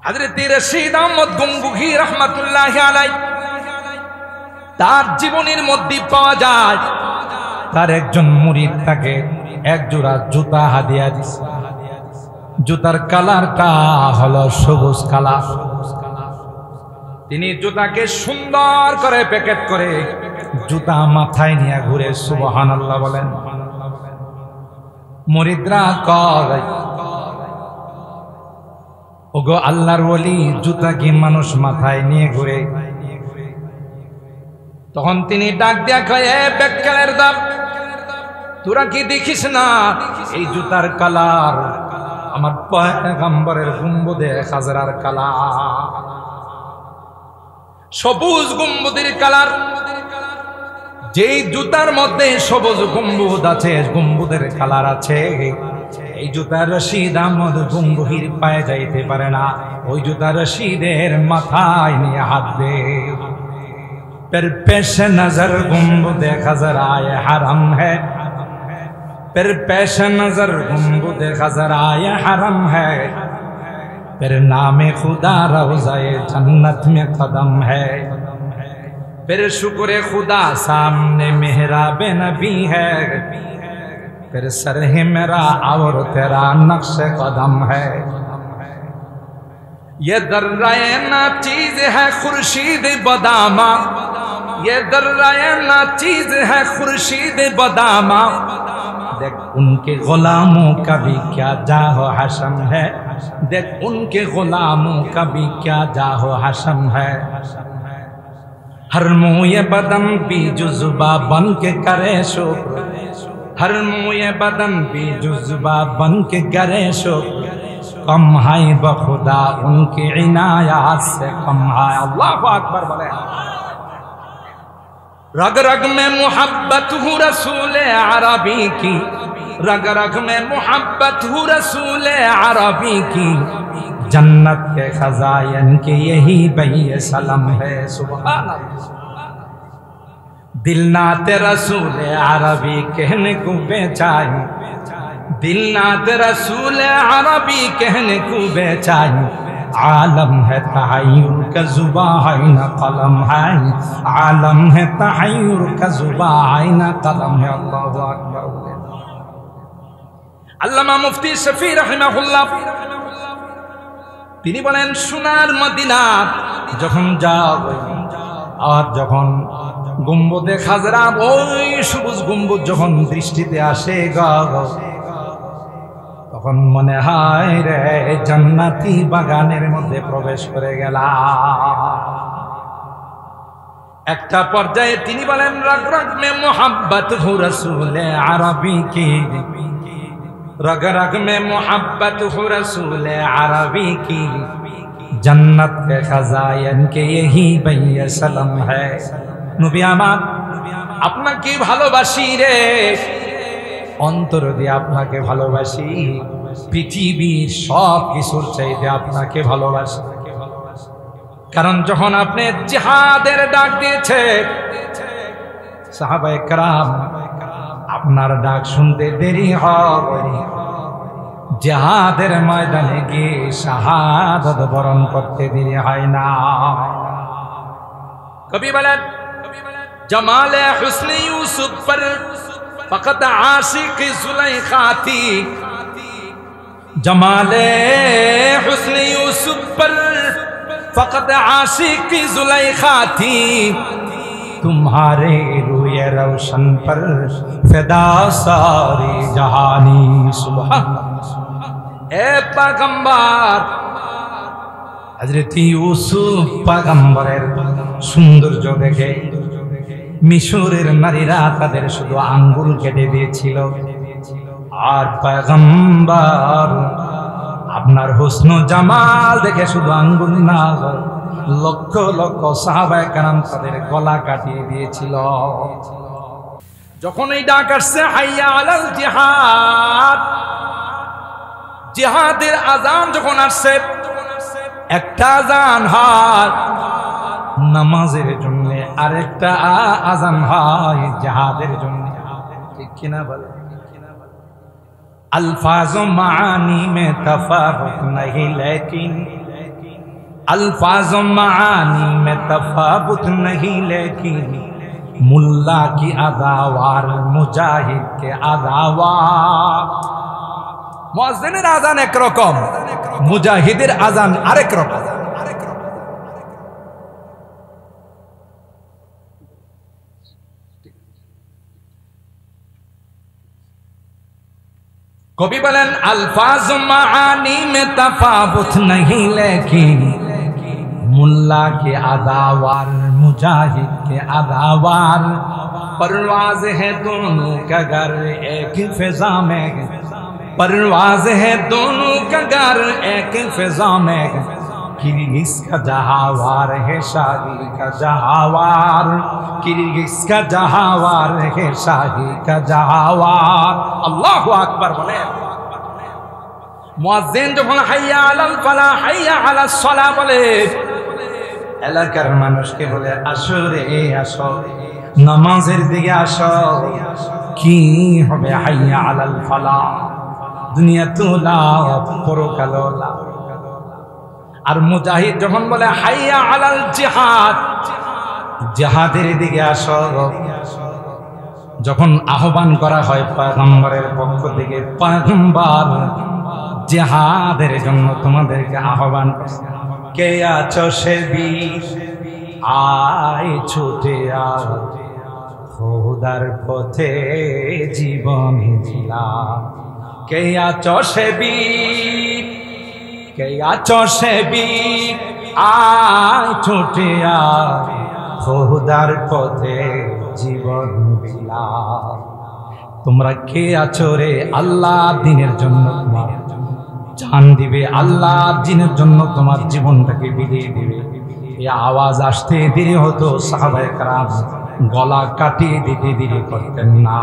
হযরত রশিদ আহমদ গঙ্গুহি রাহমাতুল্লাহি আলাইহি তার জীবনের মধ্যে পাওয়া যায় তার একজন মুরিদ তাকে এক জোড়া জুতা হাদিয়া দিয়েছে। জুতার কালারটা হলো সবুজ কালার। তিনি জুতাকে সুন্দর করে প্যাকেট করে জুতা মাথায় নিয়ে ঘুরে সুবহানাল্লাহ বলেন। মুরিদরা কয় ওগো আল্লাহর ওলি, জুতা কি মানুষ মাথায় নিয়ে ঘুরে? তখন তিনি ডাক দিয়া কয়, এ বেক্কেলের দাম, তোরা কি দেখিস না এই জুতার কালার আমার পয়গম্বরের গুম্বদে খাজরার কালার, সবুজ গম্বুদের কালার। যেই জুতার মধ্যে সবুজ গম্বুদ আছে, গম্বুদের কালার আছে, এই জুতার রশিদ আহমদ গঙ্গুহির পায়ে যাইতে পারে না। ওই জুতার রশিদের মাথায় নিয়ে হাত দে। पर पेश नजर गुंबुद खजराए हरम है, पर पेश नजर गुंबुद खजराए हरम है, फिर नाम खुदा रोज़ाए जन्नत में कदम है, फिर शुक्र खुदा सामने मेहराब नबी है, फिर सर है मेरा और तेरा नक्श कदम है। ये दर्राए ना चीज है खुर्शीद बदामा, ये दर्राए ना चीज है खुर्शीद बदामा, देख उनके गुलामों का भी क्या जाहो हशम है, देख उनके गुलामों का भी क्या जाहो हशम है। हर मुए बदन भी जुज़्बा बन के करे शुक्र, हर मुए बदन भी जुज़्बा बन के करे शुक्र, कम है बखुदा उनकी इनायत से कम है। अल्लाह अकबर बोले। रग रग में मोहब्बत हूँ रसूल अरबी की, रग रग में मोहब्बत हूँ रसूल अरबी की, जन्नत के खजायन के यही बही सलम है। सुभान अल्लाह। दिल नाते रसूल अरबी कहने को बेचाई, दिल नात रसूल अरबी कहने को बेचाई, आलम है तहय्युर का जुबा है न कलम है, आलम है तहय्युर का जुबा है न कलम है। अल्लाहु अकबर। আল্লামা মুফতি শফি রাহিমাহুল্লাহ তিনি বলেন, সোনার মদিনা যখন যাও আর যখন গম্বুদে খাজরা, ওই সবুজ গম্বুদ যখন দৃষ্টিতে আসে গা, তখন মনে হয় রে জান্নাতি বাগানের মধ্যে প্রবেশ করে গেলাম। একটা পর্যায়ে তিনি বলেন, রগ রগ মে মোহাব্বত হু রসুল আরবি কি, रग रग में मोहब्बत हो रसूल अरबी की, जन्नत के खजायन के यही बही सलम है। नबी আমার আপনাকে ভালোবাসি রে, অন্তর দিয়ে আপনাকে ভালোবাসি, পৃথিবীর সব কিছুর চাইতে আপনাকে ভালোবাসি। কারণ যখন আপনি জিহাদের ডাক দিয়েছে, সাহাবায়ে কেরাম আপনার ডাক শুনতে দেরি হয়, জিহাদের ময়দানে গিয়ে শাহাদাত বরণ করতে দেরি হয় না। কবি বলেন, জমালে হুসনে ইউসুফ पर फकत आशिक जुलेखा थी, जमाले हुस्न यूसुफ पर फकत आशिक जुलेखा थी, तुम्हारे रूए रोशन पर फिदा सारी जहानी। सुभान ए पैगंबर, हजरत यूसुफ पैगंबरेर सौंदर्य देखे মিশরের নারীরা তাদের শুধু আঙ্গুল কেটে দিয়েছিল, আর পয়গম্বর আপনার হুসন জামাল দেখে শুধু আঙ্গুল না, লক্ষ লক্ষ সাহাবায়ে কেরাম তাদের গলা কাটিয়ে দিয়েছিল। যখন এই ডাক আসছে হাইয়া আলাল জিহাদ, জিহাদের আযান যখন আসছে, একটা আযান হয় নামাজের জন্য, আরেকটা আযান হয় জিহাদের জন্য। ঠিক কিনা বলে? अल्फाज़ मानी में तफारुक नहीं, लेकिन अल्फाज मानी में तफावुत नहीं, लेकिन मुल्ला की अदावार मुजाहिद के अदावार। मुअज्जिনের আযান একরকম, মুজাহিদের আযান আরেক রকম। कवि बोलें अल्फाज मानी में तफावुत नहीं, लेकिन मुल्ला के अदावार मुजाहिद के अदावार। परवाज है दोनों का घर एक फिजा में, परवाज है दोनों का घर एक फिजा में। किर्गिज का जहावार है शाही का जहावार, किर्गिज का जहावार है शाही का जहावार। अल्लाहु আকবার বলে। মুয়াজ্জিন যখন হাইয়া আলাল ফালাহ হাইয়া আলাস সালাহ বলে, এলাকার মানুষকে বলে আসো রে আসো, নামাজের দিকে আসো। কি হবে হাইয়া আলাল ফালাহ, দুনিয়া তো লাভ, পরকাল লাভ। আর মুজাহিদ যখন বলে হাইয়া আলাল জিহাদ, জিহাদের দিকে আসো। যখন আহ্বান করা হয় পয়গম্বরের পক্ষ থেকে, পয়গম্বর জিহাদের জন্য তোমাদেরকে আহ্বান করছে, কে আছো সে বীর আয় ছুটে আও, খোদার পথে জীবন দিলা। কে আছো সে বীর, কে আছো সে বীর আয় ছুটে আও, খোদার পথে জীবন দিলা। তোমরা কে আছো রে আল্লাহ দ্বীনের জন্য তোমার জান দিবে, আল্লাহ দ্বীনের জন্য তোমার জীবনটাকে বিলিয়ে দিবে। এই আওয়াজ আসতে দেরি হতো, সাহাবায়ে কেরাম গলা কাটিয়ে দিতে দেরি করতেন না।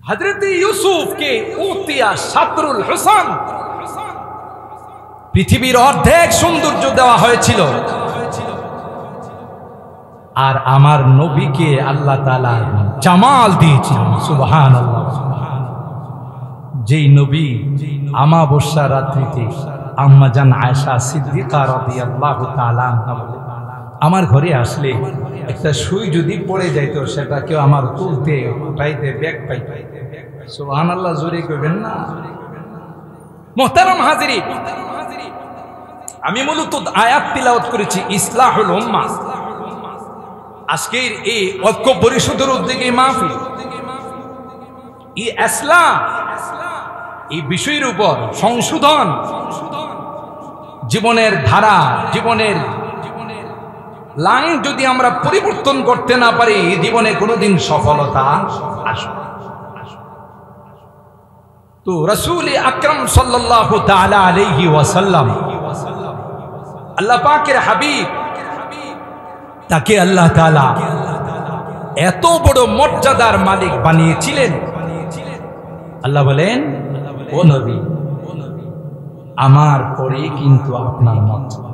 হযরত ইউসুফকে উতিয়া সাতরুল হুসান, পৃথিবীর অর্ধেক সৌন্দর্য দেওয়া হয়েছিল, আর আমার নবীকে আল্লাহ তাআলা জামাল দিয়েছিলেন। সুবহানাল্লাহ। যেই নবী আমাবস্যা রাত্রিতে আম্মা জান আয়েশা সিদ্দিকা রাদিয়াল্লাহু তাআলা আনহা বলে, আমার ঘরে আসলে একটা সুই যদি পড়ে যাইত, সেটা কেউ আমার তুলতে উঠাইতে বেগ পাইতে। সুবহানাল্লাহ, জোরে কইবেন না। মুহতারাম হাজিরিন, আমি মূলত আয়াত তিলাওয়াত করেছি ইসলাহুল উম্মাহ। আজকের এই ঐক্য পরিষদের উদ্যোগে মাহফিল, এই ইসলাম, এই বিষয়ের উপর সংশোধন, জীবনের ধারা, জীবনের লাইন যদি আমরা পরিবর্তন করতে না পারি, জীবনে কোনোদিন সফলতা আসবে। তো রাসূল আকরাম সাল্লাল্লাহু তাআলা আলাইহি ওয়াসাল্লাম, আল্লাহ পাকের হাবিব, তাকে আল্লাহ তাআলা এত বড় মর্যাদার মালিক বানিয়েছিলেন। আল্লাহ বলেন, ও নবী, আমার পরে কিন্তু আপনার মর্যাদা।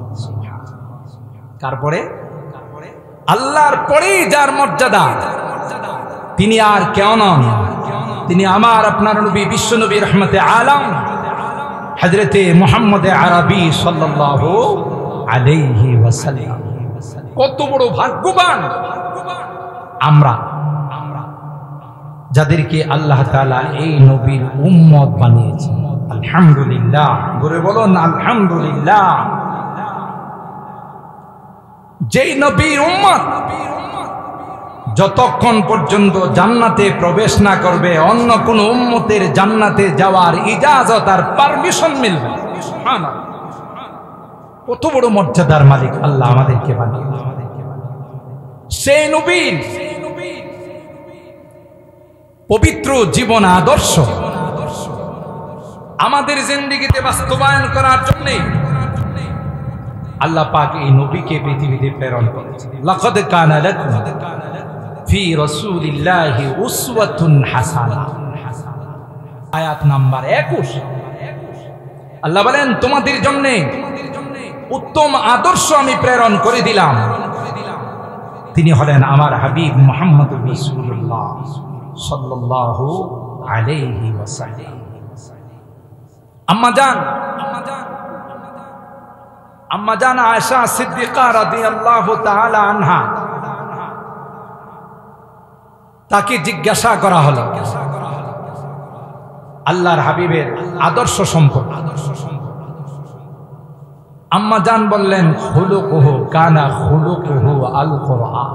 কার পরে? আল্লাহর পরেই যার মর্যাদা, তিনি আর কেউ নন, তিনি আমার আপনার নবী, বিশ্ব নবী, রহমতে আলম, হযরতে মুহাম্মদ আরবি সাল্লাল্লাহু আলাইহি ওয়াসাল্লাম। কত বড় ভাগ্যবান আমরা, যাদেরকে আল্লাহ তাআলা এই নবীর উম্মত বানিয়েছেন। আলহামদুলিল্লাহ, বলে বলুন আলহামদুলিল্লাহ। যেই নবীর উম্মত যতক্ষণ পর্যন্ত জান্নাতে প্রবেশ না করবে, অন্য কোন উম্মতের জান্নাতে যাওয়ার ইজাজত আর পারমিশন মিলবে না। সুবহানাল্লাহ, কত বড় মর্যাদার মালিক আল্লাহ আমাদেরকে বানিয়েছেন। সেই নবীর পবিত্র জীবন আদর্শ আমাদের জিন্দেগিতে বাস্তবায়ন করার জন্য আল্লাহ পাক এই নবীকে পৃথিবীতে প্রেরণ করেছেন। লাকাদ কানা লাকুম ফি রাসূলিল্লাহি উসওয়াতুন হাসানাহ, আয়াত নাম্বার 21। আল্লাহ বলেন, তোমাদের জন্য উত্তম আদর্শ আমি প্রেরণ করে দিলাম। তিনি হলেন আমার হাবিব মুহাম্মদুর রাসূলুল্লাহ সাল্লাল্লাহু আলাইহি ওয়াসাল্লাম। আম্মা জান আম্মা জান আয়েশা সিদ্দিকা রাদিয়াল্লাহু তাআলা আনহা, তাকে জিজ্ঞাসা করা হলো আল্লাহর হাবিবের আদর্শ সম্পর্কে। আম্মা জান বললেন, খুলুকুহু কানা খুলুকুহু আল কুরআন।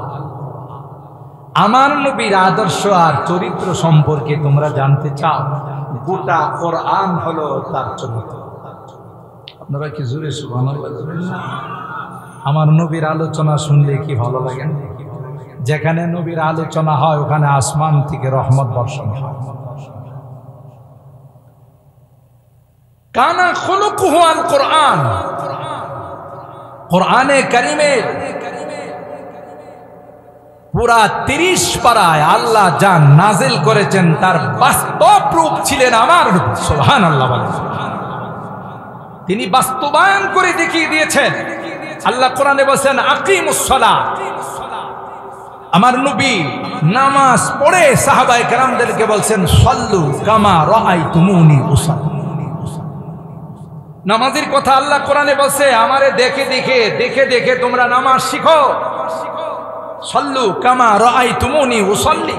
আমার নবীর আদর্শ আর চরিত্র সম্পর্কে তোমরা জানতে চাও, গোটা কোরআন হলো তার চরিত্র। আপনারা কি জোরে সুবহানাল্লাহ বলবেন? আমার নবীর আলোচনা শুনলে কি ভালো লাগে। যেখানে নবীর আলোচনা হয় ওখানে আসমান থেকে রহমত বর্ষণ হয়। কানা খুলুকুহু আল কুরআন। কোরআনে কারিমের পুরা 30 পারায় আল্লাহ যা নাজিল করেছেন তার বাস্তব রূপ ছিলেন আমার নবী। সুবহানাল্লাহ বলেন। তিনি বাস্তবায়ন করে দেখিয়ে দিয়েছেন। আল্লাহ কোরআনে বলেন, আকিমুস সালাত। আমার নবী নামাজ পড়ে সাহাবায়ে কেরামদেরকে বলছেন, সাল্লু কামা রাআইতুমুনি উসাল্লি। নামাজের কথা আল্লাহ কোরআনে বলছে, আমারে দেখে দেখে তোমরা নামাজ শিখো। সাল্লু কামা রাআইতুমুনি উসাল্লি।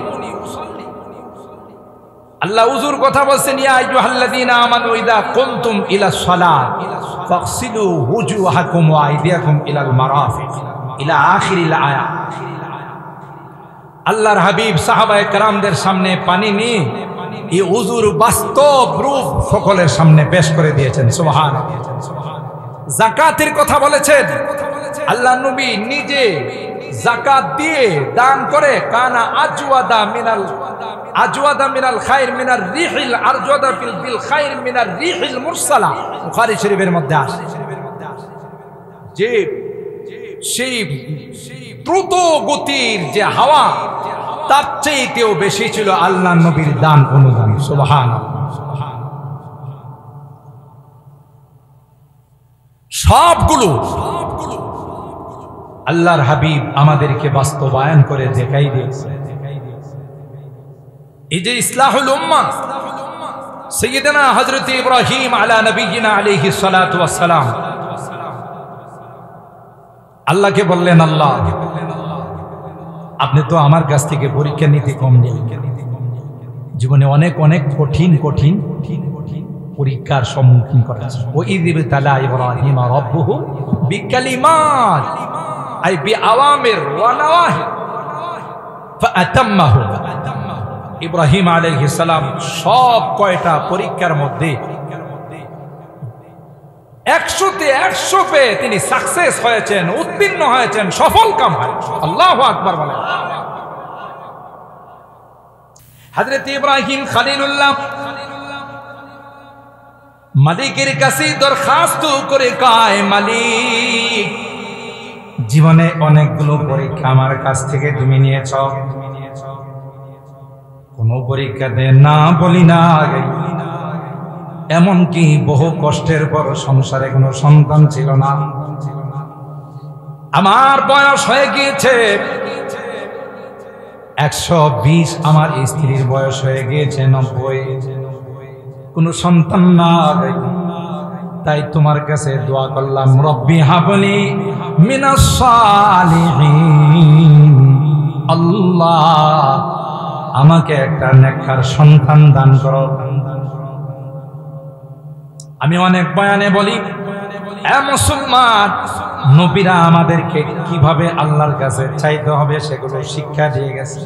আল্লাহ উযুর কথা বলছেন, ইয়া আইয়ুহাল্লাযীনা আমানু ইযা কুমতুম ইলাস সালাত ফাগসিলু ওয়ুজুহাকুম ওয়া আইদিয়াকুম ইলাল মারাফিক ইলা আখিরিল আয়াত। আল্লাহর হাবিব সাহাবায়ে কেরামদের সামনে পানি নিয়ে এই উযুর বাস্তব রূপ সকলের সামনে পেশ করে দিয়েছেন। সুবহানাল্লাহ। যাকাতের কথা বলেছেন, আল্লাহ নবী নিজে যাকাত দিয়ে দান করে, কানা আজওয়াদা মিনাল খায়র মিনার রিহিল আরজাদা বিল খায়র মিনার রিহিল মুরসালা। বুখারী শরীফের মধ্যে আসে যে সেই দ্রুত গতির যে হাওয়া তার চেয়েও বেশি ছিল আল্লাহ নবীর দান অনুদান। সুবহানাল্লাহ। সবগুলো আল্লাহর হাবিব আমাদেরকে বাস্তবায়ন করে দেখাই দিয়েছে। এই যে ইসলাহুল উম্মাহ, সাইয়্যিদানা হযরত ইব্রাহিম আলা নবিয়িনা আলাইহিস সালাতু ওয়াস সালাম আল্লাহকে বললেন, আল্লাহ আপনি তো আমার কাছ থেকে পরীক্ষা নিতে কম নেই। জীবনে অনেক অনেক কঠিন কঠিন পরীক্ষার সম্মুখীন করেছেন। ও ইযিবতালা ইব্রাহিম রাব্বুহু বিকালিমাত আই বিআওয়ামির ওয়া নাওয়াহি ফাআতাম্মাহু। ইব্রাহিম আলাইহিস সালাম সব কয়টা পরীক্ষার মধ্যে 100তে 100 পেয়ে তিনি সাকসেস হয়েছেন, উত্তীর্ণ হয়েছেন, সফল কাম হয়েছে। আল্লাহু আকবার বলেন। হযরত ইব্রাহিম খলিলুল্লাহ মালিকের কাছে দরখাস্ত করে কয়, মালিক জীবনে অনেকগুলো পরীক্ষা আমার কাছ থেকে তুমি নিয়েছ, কোন পরীক্ষাতে না বলি না, এমনকি বহু কষ্টের পর সংসারে কোনো সন্তান ছিল না, আমার বয়স হয়ে গিয়েছে 120, আমার স্ত্রীর বয়স হয়ে গিয়েছে 90, কোনো সন্তান না, তাই তোমার কাছে দোয়া করলাম, রব্বি হাবলি মিনাস সালিহিন, আল্লাহ আমাকে একটা নেককার সন্তান দান করো। আমি অনেক বয়ানে বলি, এ মুসলমান, নবীরা আমাদেরকে কিভাবে আল্লাহর কাছে চাইতে হবে সেগুলো শিক্ষা দিয়ে গেছে।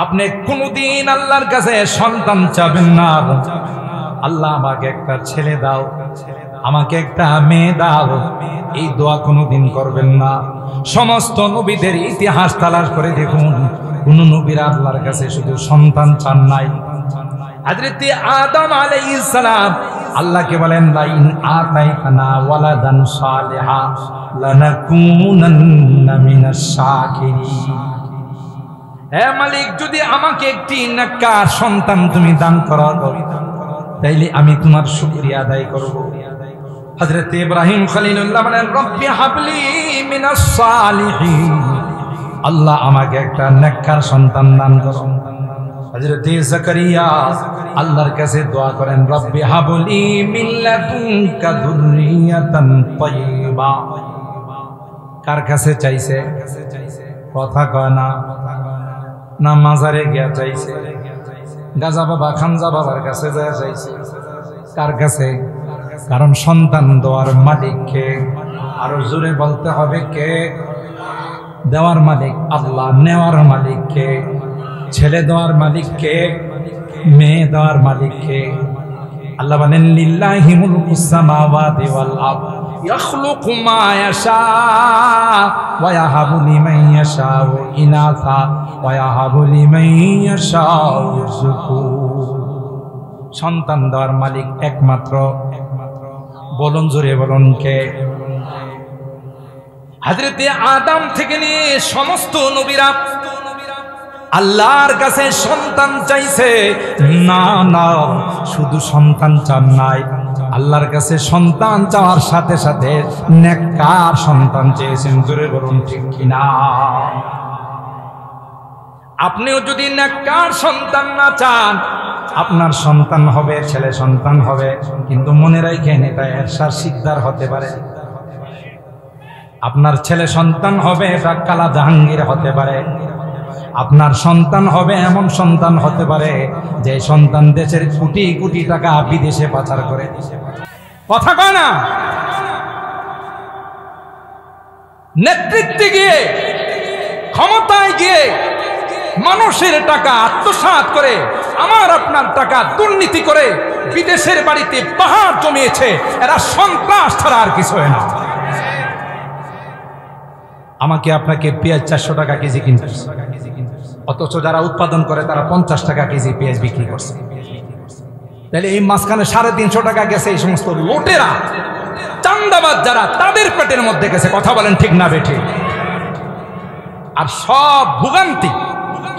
আপনি কোনদিন আল্লাহর কাছে সন্তান চাবেন না, আল্লাহ আমাকে একটা ছেলে দাও, আমাকে একটা মেয়ে দাও, এই দোয়া কোনদিন করবেন না। সমস্ত নবীদের ইতিহাস তালাশ করে দেখুন, কোন নবীরা আল্লাহর কাছে শুধু সন্তান চান নাই। হযরত আদম আলাইহিস সালাম আল্লাহকে বলেন, লাইন আতাইতানা ওয়ালাদান সালিহা লানাকুনান্না মিনাশ শাকিরিন। হে মালিক, যদি আমাকে একটি নেককার সন্তান তুমি দান করো, তাইলে আমি তোমার শুকরিয়া আদায় করব। হযরত ইব্রাহিম খলিলুল্লাহ বলেন, রব্বি হাবলি মিনাস সালিহিন, আল্লাহ আমাকে একটা নেককার সন্তান দান করো। হযরত জাকারিয়া আল্লাহর কাছে দোয়া করেন, রব্বি হাবলি মিন লাদুনকা যুররিয়াতান তাইয়্যিবা। কার কাছে চাইছে? কথা কয় না, না মাজারে গিয়া চাইছে, গাজা বাবা খানজা বাবার কাছে যায় চাইছে? কার কাছে? কারণ সন্তান দেওয়ার মালিক কে? আরো জোরে বলতে হবে কে? দেওয়ার মালিক আল্লাহ, নেওয়ার মালিক কে? ছেলে দেওয়ার মালিক কে? মেয়ে দেওয়ার মালিক কে? আল্লাহ বলেন, লিল্লাহি মুলকুস সামাওয়াতি ওয়াল আরদ ইয়াখলুকু মা ইয়াশা ওয়া ইয়াহাবু লিমান ইয়াশাউ ইনাসা ওয়া ইয়াহাবু লিমান ইয়াশাউ যুকুর। সন্তান দেওয়ার মালিক একমাত্র, বলুন জোরে বলুন কে? হযরতে আদম থেকে নিয়ে সমস্ত নবীরা আল্লাহর কাছে সন্তান চাইছে। না না, শুধু সন্তান চান নাই, আল্লাহর কাছে সন্তান চাওয়ার সাথে সাথে নেককার সন্তান চেয়েছেন। জোরে বলুন ঠিক কিনা? আপনিও যদি নেককার সন্তান না চান, আপনার সন্তান হবে ছেলে সন্তান হবে, কিন্তু মনে রাখেন এটা এরশাদ শিকদার হতে পারে। আপনার ছেলে সন্তান হবে এটা কালা জাহাঙ্গীর হতে পারে। আপনার সন্তান হবে এমন সন্তান হতে পারে যে সন্তান দেশের কোটি কোটি টাকা বিদেশে পাচার করে। কথা কয় না? নেতৃত্বে গিয়ে, ক্ষমতায় গিয়ে মানুষের টাকা আত্মসাৎ করে, আমার আপনার টাকা দুর্নীতি করে বিদেশের বাড়িতে পাহাড় জমিয়েছে। এরা সন্ত্রাস ছাড়া আর কিছু হয় না। আমাকে আপনাকে পেঁয়াজ 400 টাকা কেজি কিনতে, অথচ যারা উৎপাদন করে তারা 50 টাকা কেজি পেঁয়াজ বিক্রি করছে। তাহলে এই মাঝখানে 350 টাকা গেছে এই সমস্ত লোটেরা, চান্দাবাজ যারা, তাদের পেটের মধ্যে গেছে। কথা বলেন ঠিক না বেঠি? আর সব ভোগান্তি,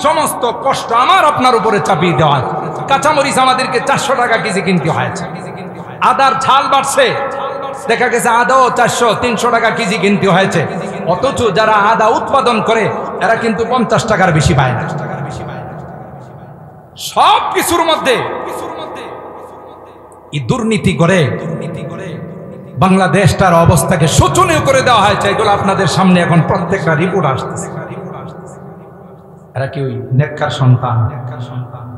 সমস্ত কষ্ট আমার আপনার উপরে চাপিয়ে দেওয়া। কাঁচামরিচ আমাদেরকে 400 টাকা কেজি কিনতে হয়েছে। আদার ঝাল বাড়ছে, দেখা গেছে আদাও 400-300 টাকা কেজি কিনতে হয়েছে। অথচ যারা আদা উৎপাদন করে এরা কিন্তু 50 টাকার বেশি পায় না। সব কিছুর মধ্যে এই দুর্নীতি করে বাংলাদেশটার অবস্থাকে শোচনীয় করে দেওয়া হয়েছে। এগুলো আপনাদের সামনে এখন প্রত্যেকটা রিপোর্ট আসতেছে। এরা কি ওই নেককার সন্তান?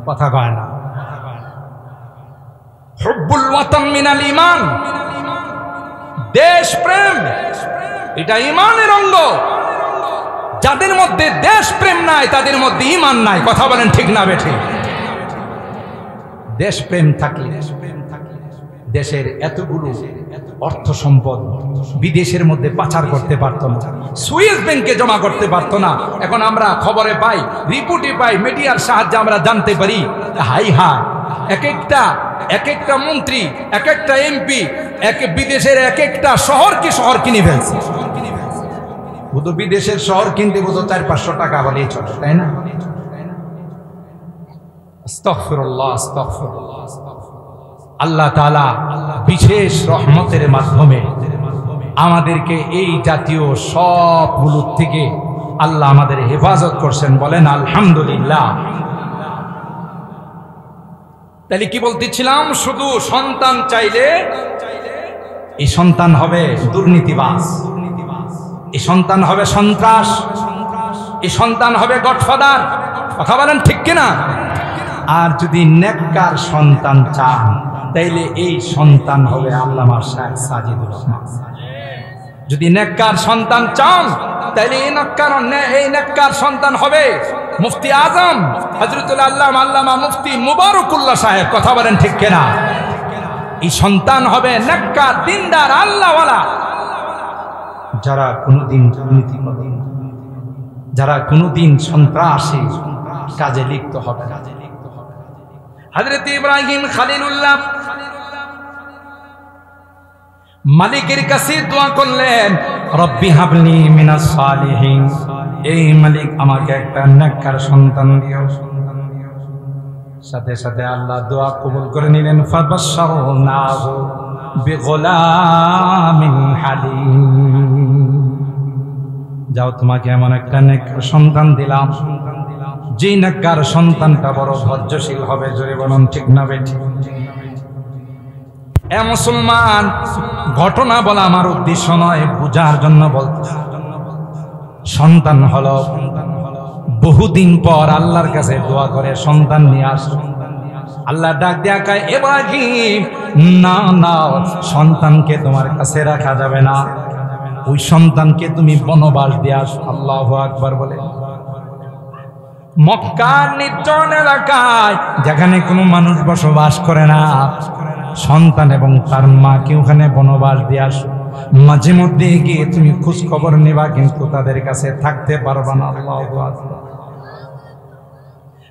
কথা কয় না। হুব্বুল ওয়াতান মিনাল ঈমান, দেশ প্রেম এটা ঈমানের অঙ্গ। যাদের মধ্যে দেশ প্রেম নাই তাদের মধ্যে ঈমান নাই। কথা বলেন ঠিক না বেঠিক? দেশ প্রেম থাকলে দেশের এতগুলো অর্থ সম্পদ বিদেশের মধ্যে পাচার করতে পারতো না, সুইস ব্যাংকে জমা করতে পারতো না। এখন আমরা খবরে পাই, রিপোর্টে পাই, মিডিয়ার সাহায্যে আমরা জানতে পারি, হাই হাই এক একটা মন্ত্রী, এক একটা এমপি, বিদেশের এক একটা শহর কিনে ফেলছে। শুধু বিদেশের শহর কিনতে বোধ 400-500 টাকা বলেই চলে, তাই না? আস্তাগফিরুল্লাহ, আস্তাগফিরুল্লাহ। আল্লাহ তাআলা বিশেষ রহমতের মাধ্যমে আমাদেরকে এই জাতীয় সবগুলো থেকে আল্লাহ আমাদের হেফাজত করছেন। বলেন আলহামদুলিল্লাহ। তাহলে কি বলতেছিলাম? শুধু সন্তান চাইলে এই সন্তান হবে দুর্নীতিবাজ, এই সন্তান হবে সন্ত্রাস, এই সন্তান হবে গডফাদার। কথা বলেন ঠিক কিনা? আর যদি নেককার সন্তান চান তাইলে এই সন্তান হবে আল্লামা শাইখ সাজিদুর রহমান। যদি নেককার সন্তান চান তাইলে এই নেককার সন্তান হবে মুফতি আজম হযরতুল আল্লামা মুফতি মুবারকুল্লাহ সাহেব। কথা বলেন ঠিক কিনা? এই সন্তান হবে নেককার, দিনদার, আল্লাহওয়ালা, যারা কোনোদিন দুর্নীতি করবে না, যারা কোনোদিন সন্ত্রাসী কাজে লিপ্ত হবে না। হযরত ইব্রাহিম খলিলুল্লাহ মালিকের কাছে দোয়া করলেন, রব্বি হাবলি মিনাস সালিহিন, এই মালিক আমাকে একটা নেককার সন্তান দিও। সাথে সাথে আল্লাহ দোয়া কবুল করে নিলেন। ফাবাশশারনাহু বিগুলামিন হালিম, যাও তোমাকে এমন একটা নেককার সন্তান দিলাম যে নাকার সন্তানটা বড় ধৈর্যশীল হবে, জোরে বলুন ঠিক না বেঠিক? এ মুসলমান, ঘটনা বলা আমার উদ্দেশ্য নয়, বুঝার জন্য বলতে। সন্তান হলো, বহুদিন পর আল্লাহর কাছে দোয়া করে সন্তান নিয়ে আসো। আল্লাহ ডাক দিয়া কয়, ইব্রাহিম না না, সন্তানকে তোমার কাছে রাখা যাবে না, ওই সন্তানকে তুমি বনবাস দিয়ে আসো। আল্লাহু আকবার বলে। মক্কার নির্জন এলাকায় যেখানে কোনো মানুষ বসবাস করে না, সন্তান এবং তার মাকে ওখানে বনবাস দিয়ে আসো। মাঝে মধ্যে গিয়ে তুমি খোঁজ খবর নেবা, কিন্তু তাদের কাছে থাকতে পারবা না। আল্লাহু আকবার।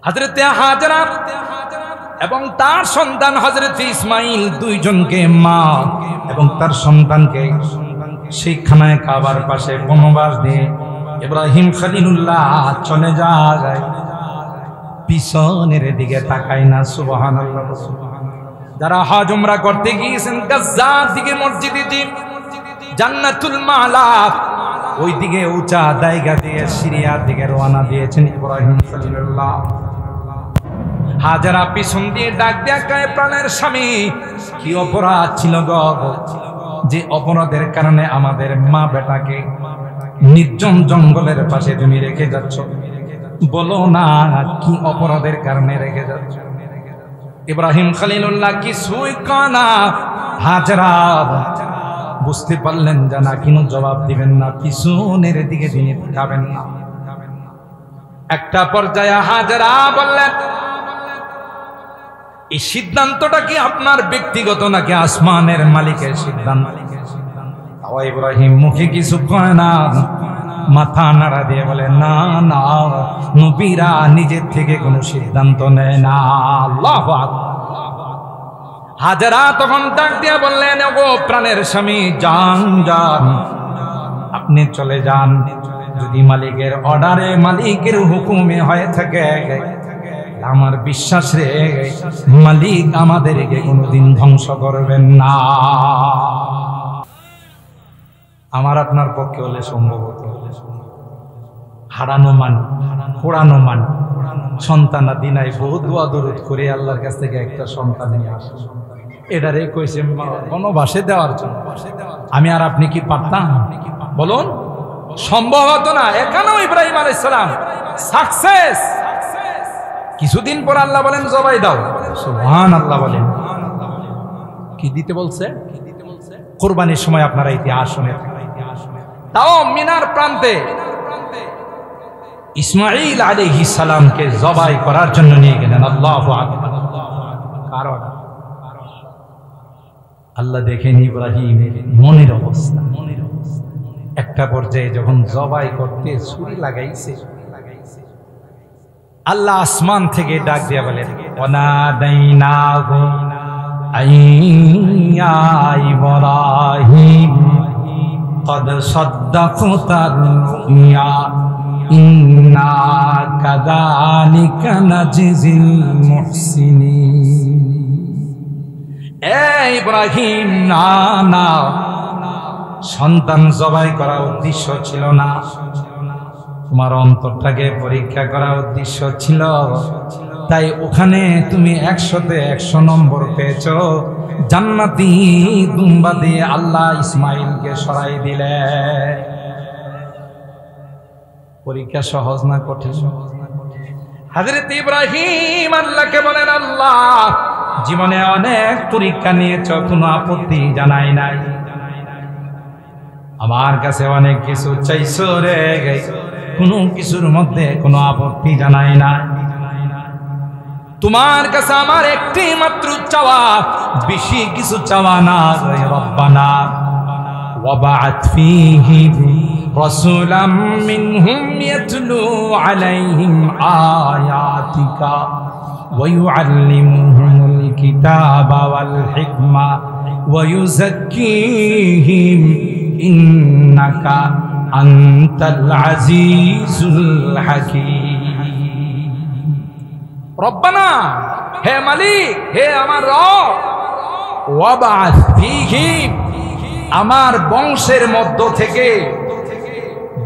হযরত হাজরা এবং তার সন্তান হযরত ইসমাইল দুইজনকে, মা এবং তার সন্তানকে সেই খানায় কাবার পাশে বনবাস দিয়ে ইব্রাহিম খলিলুল্লাহ চলে যায়, পিছনের দিকে তাকায় না। সুবহানাল্লাহ। যারা হজ উমরা করতে গিয়েছেন গাজ্জার দিকে মসজিদে, জান্নাতুল মালা ওই দিকে উঁচা জায়গা দিয়ে সিরিয়ার দিকে রওনা দিয়েছেন ইব্রাহিম খলিলুল্লাহ। হাজারা পিছন দিয়ে ডাক দেয়া কয়, প্রাণের স্বামী, কি অপরাধ ছিল গো, যে অপরাধের কারণে আমাদের মা বেটাকে নির্জন জঙ্গলের পাশে তুমি রেখে যাচ্ছ? বলো না, কি অপরাধের কারণে রেখে যাচ্ছ? ইব্রাহিম খলিলুল্লাহ কিছুই কয় না। হাজরা বুঝতে পারলেন যে না, কোনো জবাব দিবেন না, পিছনের দিকে তিনি তাকাবেন না। একটা পর্যায়ে হাজরা বললেন, এই সিদ্ধান্তটা কি আপনার ব্যক্তিগত নাকি আসমানের মালিকের সিদ্ধান্ত? ইব্রাহিম মুখে কিছু কয় না, মাথা নাড়া দিয়ে বলে, না না, নবীরা নিজের থেকে কোনো সিদ্ধান্ত নেয় না। আল্লাহু আকবার। হাজরা তখন ডাক দিয়ে বললেন, ওগো প্রাণের স্বামী, যান যান, আপনি চলে যান। যদি মালিকের অর্ডারে, মালিকের হুকুমে হয়ে থাকে, আমার বিশ্বাস রে, মালিক আমাদেরকে কোনোদিন ধ্বংস করবেন না। আমার আপনার পক্ষে হলে সম্ভবত হারানো মান, পোড়ানো মান, সন্তান দিনাই বহু দোয়া দরুদ করে আল্লাহর কাছ থেকে একটা সন্তান নিয়ে আসে, এটারে কইছে বনবাসে দেওয়ার জন্য। আমি আর আপনি কি পারতাম? বলুন, সম্ভব হতো না। এখানেও ইব্রাহিম আলাইহিস সালাম সাকসেস। কিছুদিন পর আল্লাহ বলেন, জবাই দাও। সুবহানাল্লাহ বলেন। কি দিতে বলছে? কুরবানির সময় আপনারা ইতিহাস শুনে থাকেন। তাও মিনার প্রান্তে ইসমাঈল আলাইহিস সালামকে জবাই করার জন্য নিয়ে গেলেন। আল্লাহু আকবার। কারণ আল্লাহ দেখেন ইব্রাহিমের মনের অবস্থা। একটা পর্যায়ে যখন জবাই করতে ছুরি লাগাইছে, আল্লাহ আসমান থেকে ডাক দিয়া বলেন, ওয়ানাদাইনাহু আইয়া ইব্রাহিম কদ সাদ্দাকতার রুইয়া ইন্না কাযালিকা নাজিজিল মুহসিনিন। এ ইব্রাহিম, না না, সন্তান জবাই করা উদ্দেশ্য ছিল না, তোমার অন্তরটাকে পরীক্ষা করা উদ্দেশ্য ছিল। তাই ওখানে তুমি 100তে 100 নম্বর পেয়েছ। জান্নাতি দুম্বা দিয়ে আল্লাহ ইসমাইলকে সরাই দিলে। পরীক্ষা সহজ না কঠিন? হযরত ইব্রাহিম আল্লাহকে বলেন, আল্লাহ, জীবনে অনেক পরীক্ষা নিয়েছ, কোনো আপত্তি জানাই নাই। আমার কাছে অনেক কিছু চাইছো রে, কোনো কিছুর মধ্যে কোনো আপত্তি জানাই না। তোমার কাছে আমার একটি মাত্র চাওয়া, বেশি কিছু চাওয়া না। রব্বানা ওয়াবা'আথ ফীহিম রাসূলাম মিনহুম ইয়াতলু আলাইহিম আয়াতিকা ওয়া ইউআল্লিমুহুমুল কিতাবা ওয়াল হিকমা ওয়া ইউযাক্কিহিম ইন্নাকা আনতাল আজিজুল হাকীম। রব্বানা, হে মালিক, হে আমার রব, ওয়াবা'আথ ফীহিম, আমার বংশের মধ্য থেকে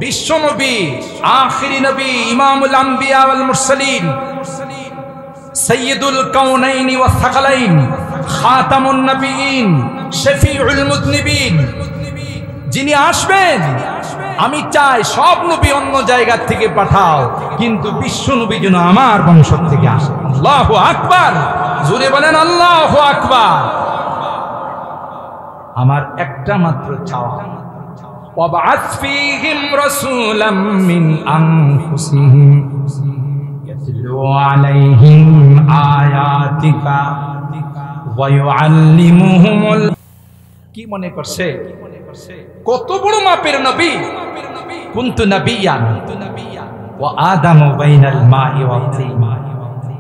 বিশ্ব নবী, আখিরি নবী, ইমামুল আম্বিয়া ওয়াল মুরসালিন, সাইয়্যিদুল কাউনাইন ওয়াস সাকালাইন, খাতামুন নবিয়্যিন, শফিউল মুযনিবিন, যিনি আসবেন, আমি চাই সব নবী অন্য জায়গা থেকে পাঠাও, কিন্তু বিশ্ব নবী যেন আমার বংশ থেকে আসে। আল্লাহু আকবার, জোরে বলেন আল্লাহু আকবার। আমার একটা মাত্র চাওয়া, ওয়াবআস ফীহিম রাসূলাম মিন আনফুসিহিম ইয়াতলু আলাইহিম আয়াতিকা ওয়া ইউআল্লিমুহুমুল, কি মনে করছে কত বড় মাপের নবী? কুনতু নাবিয়্যান ওয়া আদামু বাইনাল মাই ওয়াত তিন।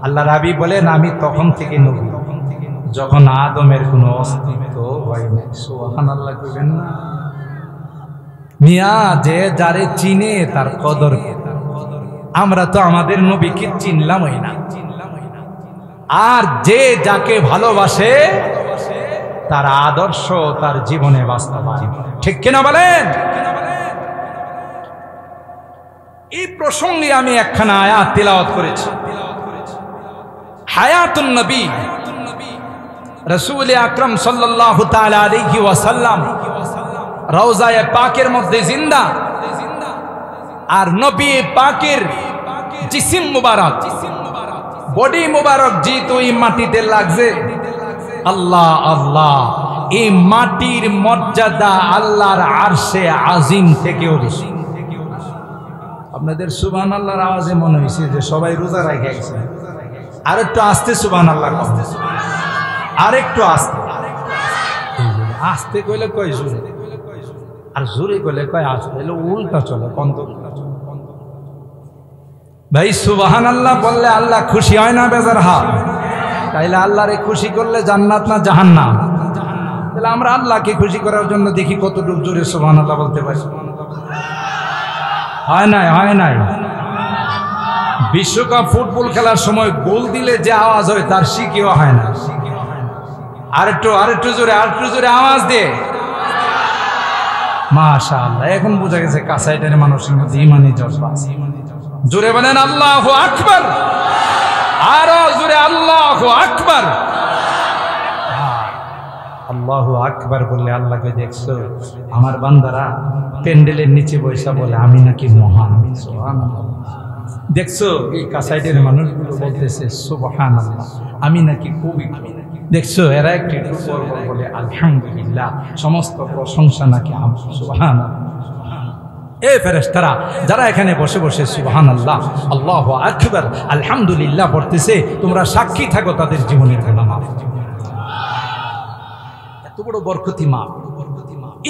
আল্লাহর হাবিব বলেন আমি তখন থেকে নবী যখন আদমের কোনো অস্তিত্ব হয় না। সুবহানাল্লাহ কইবেন না? মিয়া যে যারে চিনে তার কদর, আমরা তো আমাদের নবীকে চিনলামই না। আর যে যাকে ভালোবাসে তার আদর্শ তার জীবনে বাস্তবায়ন, ঠিক কিনা বলেন? এই প্রসঙ্গে আমি একখানা আয়াত তিলাওয়াত করেছি। হায়াতুন নবী, রাসূল আকরাম সাল্লাল্লাহু তাআলা আলাইহি ওয়াসাল্লাম রওজায়ে পাকের মধ্যে জিন্দা, আর নবী পাকের জিসিম মুবারক, বডি মুবারক যেহেতু এই মাটিতে লাগছে, আল্লাহ আল্লাহ, এই মাটির মর্যাদা আল্লাহর আরশে আজিম থেকেও বেশি। আপনাদের সুবহানাল্লাহর আওয়াজে মনে হয়েছে যে সবাই রোজা রেখে গেছে। আর একটু আস্তে সুবহানাল্লাহ, আর একটু আস্তে। আস্তে কইলে কয় জোরে, আর জোরে কইলে কয় আস্তে, এলো উল্টা চলে কন্ত। ভাই সুবহানাল্লাহ বললে আল্লাহ খুশি হয় না বেজার হয়? তাইলে আল্লাহরে খুশি করলে জান্নাত না জাহান্নাম? তাহলে আমরা আল্লাহকে খুশি করার জন্য দেখি কতটুকু জোরে সুবহানাল্লাহ বলতে পারি। হয় নাই, হয় নাই? বিশ্বকাপ ফুটবল খেলার সময় গোল দিলে যে আওয়াজ হয় তার শিখিও হয় না। আরেকটু জোরে, আরেকটু জোরে আওয়াজ দে। মাশাআল্লাহ, এখন বোঝা গেছে কাছাইটারে মানুষের মধ্যে ইমানি জজবা আছে। জোরে বলেন আল্লাহু আকবার, আরো জোরে আল্লাহু আকবার। আল্লাহু আকবার বললে আল্লাহকে দেখছো আমার বান্দারা প্যান্ডেলের নিচে বসে বলে আমি নাকি মহান। সুবহানাল্লাহ। দেখছো এই কাছাইটের মানুষগুলো বলতেছে সুবহানাল্লাহ, আমি নাকি কবি। দেখছো এরা একটু বলে আলহামদুলিল্লাহ, সমস্ত প্রশংসা নাকি আমার। সুবহানাল্লাহ। এ ফেরেশতারা যারা এখানে বসে বসে সুবহানাল্লাহ, আল্লাহু আকবার, আলহামদুলিল্লাহ পড়তেছে, তোমরা সাক্ষী থাকো তাদের জীবনের গুনাহ মাফ। এত বড় বরকতি মা।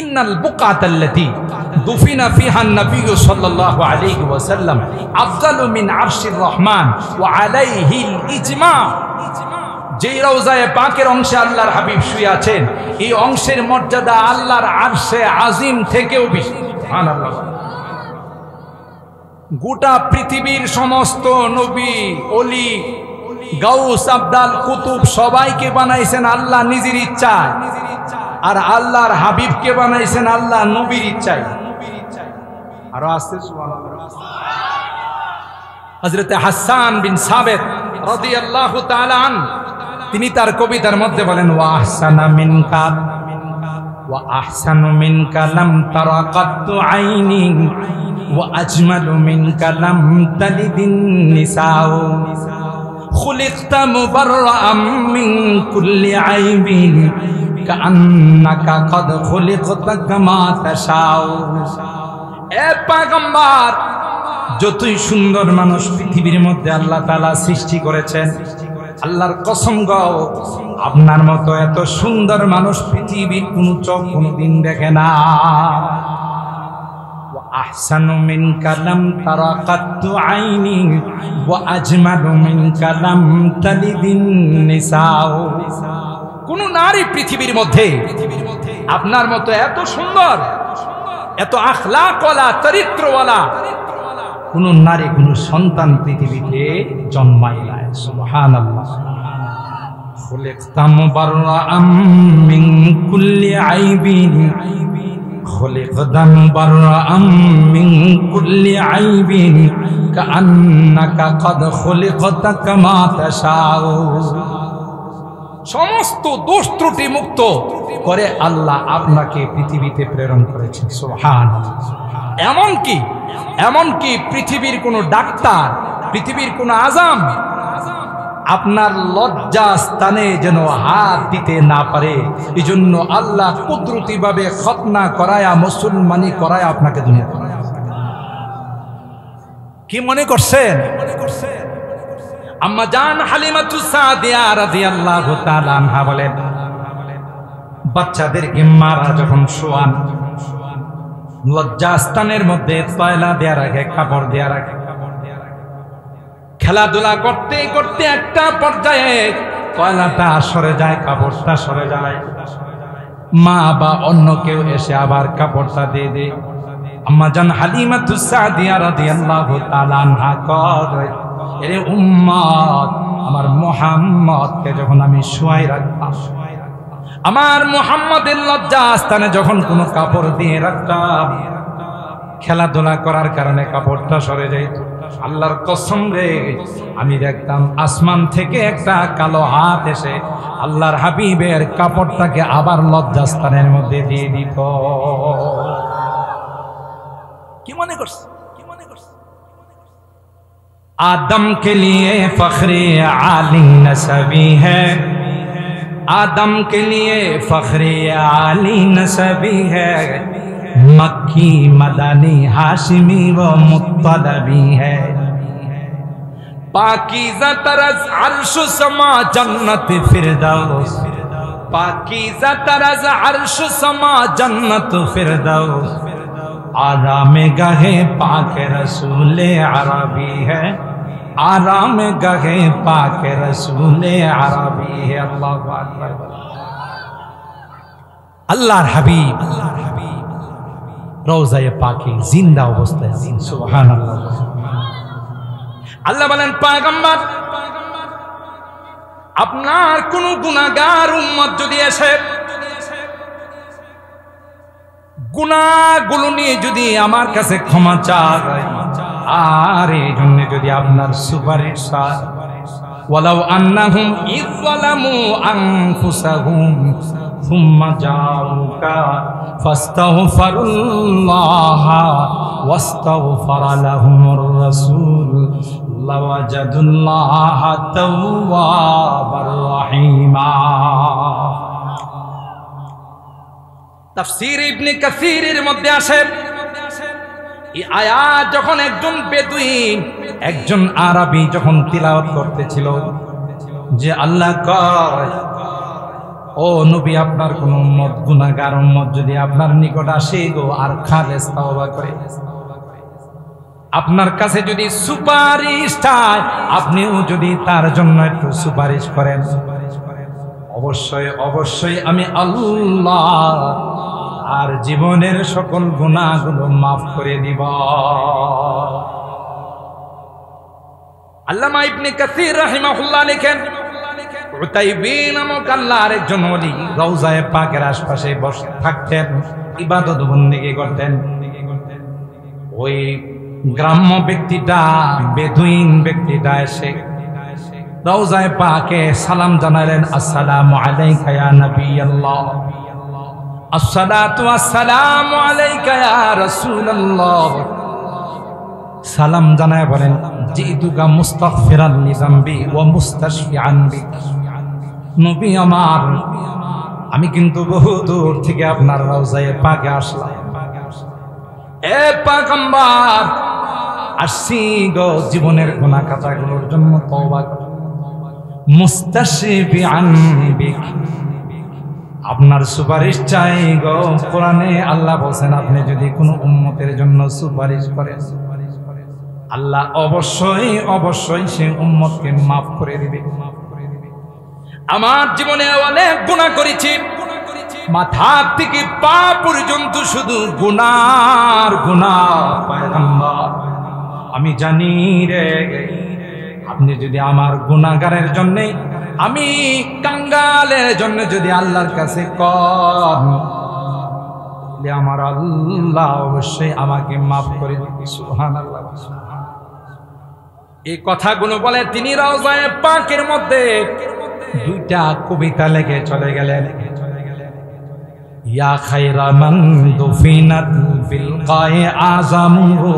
ইন্নাল বুকাতাল্লাতী দুফিনা ফিহা an-নবী সাল্লাল্লাহু আলাইহি ওয়াসাল্লাম আফদালু মিন আরশির রহমান ওয়া আলাইহিল ইজমা। যেই রওজায়ে পাকের অংশে আল্লাহর হাবিব শুয়ে আছেন, এই অংশের মর্যাদা আল্লাহর আরশে আজিম থেকেও বেশি। সুবহানাল্লাহ। গোটা পৃথিবীর সমস্ত নবী, ওলি, গাউস, আবদাল, কুতুব সবাইকে বানাইছেন আল্লাহ নিজের ইচ্ছায়, আর আল্লাহর হাবিবকে বানাইছেন আল্লাহ নবীর ইচ্ছায়। আরো আসছে সুবহানাল্লাহ। হযরত হাসান বিন সাবিত রাদিয়াল্লাহু তাআলা আন, তিনি তার কবিতার মধ্যে বলেন ওয়া আহসানা মিনকা ওয়া আহসানু মিনকা লাম তারা কাত্তু আইনি ওয়া আজমালু মিনকা লাম তালিদিন নিসাউ খুলিকতা মুবাররাআম মিন কুল্লি আইবিন কাআন্নাকা কদ খুলিকতা কামা তাশাউ। এ পয়গম্বর, যতই সুন্দর মানুষ পৃথিবীর মধ্যে আল্লাহ তাআলা সৃষ্টি করেছেন, আল্লাহর কসম গো, আপনার মতো এত সুন্দর মানুষ পৃথিবীর কোন চোখ কোনদিন দেখে না। ওয়া আহসানু মিনকা লাম তারা কাত্তু আইনি ওয়া আজমালু মিনকা লাম তালিদিন নিসাউ। কোন নারী পৃথিবীর মধ্যে আপনার মতো এত সুন্দর, এত আখলাকওয়ালা, চরিত্রওয়ালা কোন নারী, কোন সন্তান পৃথিবীতে জন্মায় নাই। সুবহানাল্লাহ। খুলিকতা মুবাররাআম মিন কুল্লি আইবিন খুলিকতাম বারআম মিন কুল্লি আইবিন কাআন্নাকা ক্বাদ খুলিকতা কামা তাশাউ। সমস্ত দোষ ত্রুটি মুক্ত করে আল্লাহ আপনাকে পৃথিবীতে প্রেরণ করেছেন। সুবহানাল্লাহ। এমনকি পৃথিবীর কোনো ডাক্তার, পৃথিবীর কোনো আযাম আপনার লজ্জা স্থানে যেন হাত দিতে না পারে, এই জন্য আল্লাহ কুদরতি ভাবে খতনা করায়া, মুসলমানি করায়া আপনাকে দুনিয়া। কি মনে করছেন? আম্মা জান হালিমাতুস সাদিয়া রাদিয়াল্লাহু তাআলা আনহা বলেন, বাচ্চাদেরকে মারা যখন শোয়ান, লজ্জাস্থানের মধ্যে তয়লা দেয়া রাখে, কাপড় দেয়া রাখে। খেলাধুলা করতে করতে একটা পর্যায়ে তয়লাটা সরে যায়, কাপড়টা সরে যায়। মা বা অন্য কেউ এসে আবার কাপড়টা দিয়ে দেয়। আম্মা জান হালিমাতুস সাদিয়া রাদিয়াল্লাহু তাআলা আনহা কয়, এরে উম্মত, আমার মুহাম্মদকে যখন আমি শোয়াই রাখতাম, আমার মুহাম্মদের লজ্জা স্থানে যখন কোনো কাপড় দিয়ে রাখতাম, খেলাধুলা করার কারণে কাপড়টা সরে যেত। আল্লাহর কসম রে, আমি দেখতাম আসমান থেকে একটা কালো হাত এসে আল্লাহর হাবিবের কাপড়টাকে আবার লজ্জাস্থানের মধ্যে দিয়ে দিত। কি মনে করছে? आदम के लिए फख्रे आली नसबी है, आदम के लिए फख्रे आली नसबी है, मक्की मदनी हाशिमी व मुत्तलबी है। पाकीज़ा तरज़ अर्श समा जन्नत फिरदौस, पाकीज़ा तरज़ अर्श समा जन्नत फिरदौस, आराम गहे पाक रसूले अरबी है, आराम गहे पाक रसूले अरबी है। अल्लाहु अकबर। আল্লাহর হাবিব রওজায়ে পাকে জিন্দা অবস্থায় আছেন। সুবহানাল্লাহ। আল্লাহ বলেন, পয়গম্বর, আপনার কোন গুনাহগার উম্মত যদি এসে গুনাহগুলো নিয়ে যদি আমার কাছে ক্ষমা চায়, আর এই জন্য যদি আপনার সুপারিশ চায়, ওয়ালাউ আন্নাহুম ইয যালামু আনফুসাহুম সুম্মা জাউকা ফাস্তাগফিরুল্লাহা ওয়াস্তাগফারা লাহুমুর রাসূল লাওয়াজাদুল্লাহা তাওয়াবার রহিমা। তাফসীর ইবনে কাসীরের মধ্যে আসে, এই আয়াত যখন একজন বেদুইন, একজন আরবি যখন তিলাওয়াত করতেছিল, যে আল্লাহ কয়, ও নবী, আপনার কোন উম্মত গুনাহগার উম্মত যদি আপনার নিকট আসে গো আর খালেস তাওবা করে, আপনার কাছে যদি সুপারিশ চায়, আপনিও যদি তার জন্য একটু সুপারিশ করেন, অবশ্যই অবশ্যই আমি আল্লাহ আর জীবনের সকল গুনাহগুলো মাফ করে দিব। আল্লামা ইবনে কাসীর রাহিমাহুল্লাহ লিখেন, উতাইবী নামক আল্লাহর একজন ওলি রওজায়ে পাকের আশপাশে বসে থাকতেন, ইবাদত বন্দেগী করতেন। ওই গ্রাম্য ব্যক্তিটা, বেদুইন ব্যক্তিটা এসে রওজায়ে পাকে সালাম জানালেন, আসসালামু আলাইকা ইয়া নবিয়াল্লাহ, আসসালাতু ওয়াসসালামু আলাইকা ইয়া রাসূলুল্লাহ। সালাম জানায় বলেন, জিতুকা মুস্তাগফিরান লিযামবি ওয়া মুস্তাশফিআন বিক। নবী আমার, আমি কিন্তু বহু দূর থেকে আপনার রওজায়ে পাকে আসলাম। এ পয়গম্বর, আসছি গো জীবনের গুনাহ কাটাগুলোর জন্য তওবা করতে, মুস্তাশফিআন বিক, আপনার সুপারিশ চাই গো। কোরআনে আল্লাহ বলেন, আপনি যদি কোনো উম্মতের জন্য সুপারিশ করেন, আল্লাহ অবশ্যই অবশ্যই সেই উম্মতকে মাফ করে দিবে। আমার জীবনে অনেক গুনাহ করেছি, মাথা থেকে পা পর্যন্ত শুধু গুনার গুনাহ। পয়গম্বর, আমি জানি রে, আপনি যদি আমার গুনাহগারের জন্য, আমি কাঙ্গালের জন্য যদি আল্লাহর কাছে কন, আমার আল্লাহ অবশ্যই আমাকে মাফ করে দিবে। সুবহানাল্লাহ। এই কথাগুলো বলে তিনি রওজায়ে পাকের মধ্যে দুইটা কবিতা লেখে চলে গেলেন। ইয়া খায়রা মান দুফিনাত ফিল কায়ে আযামুহু,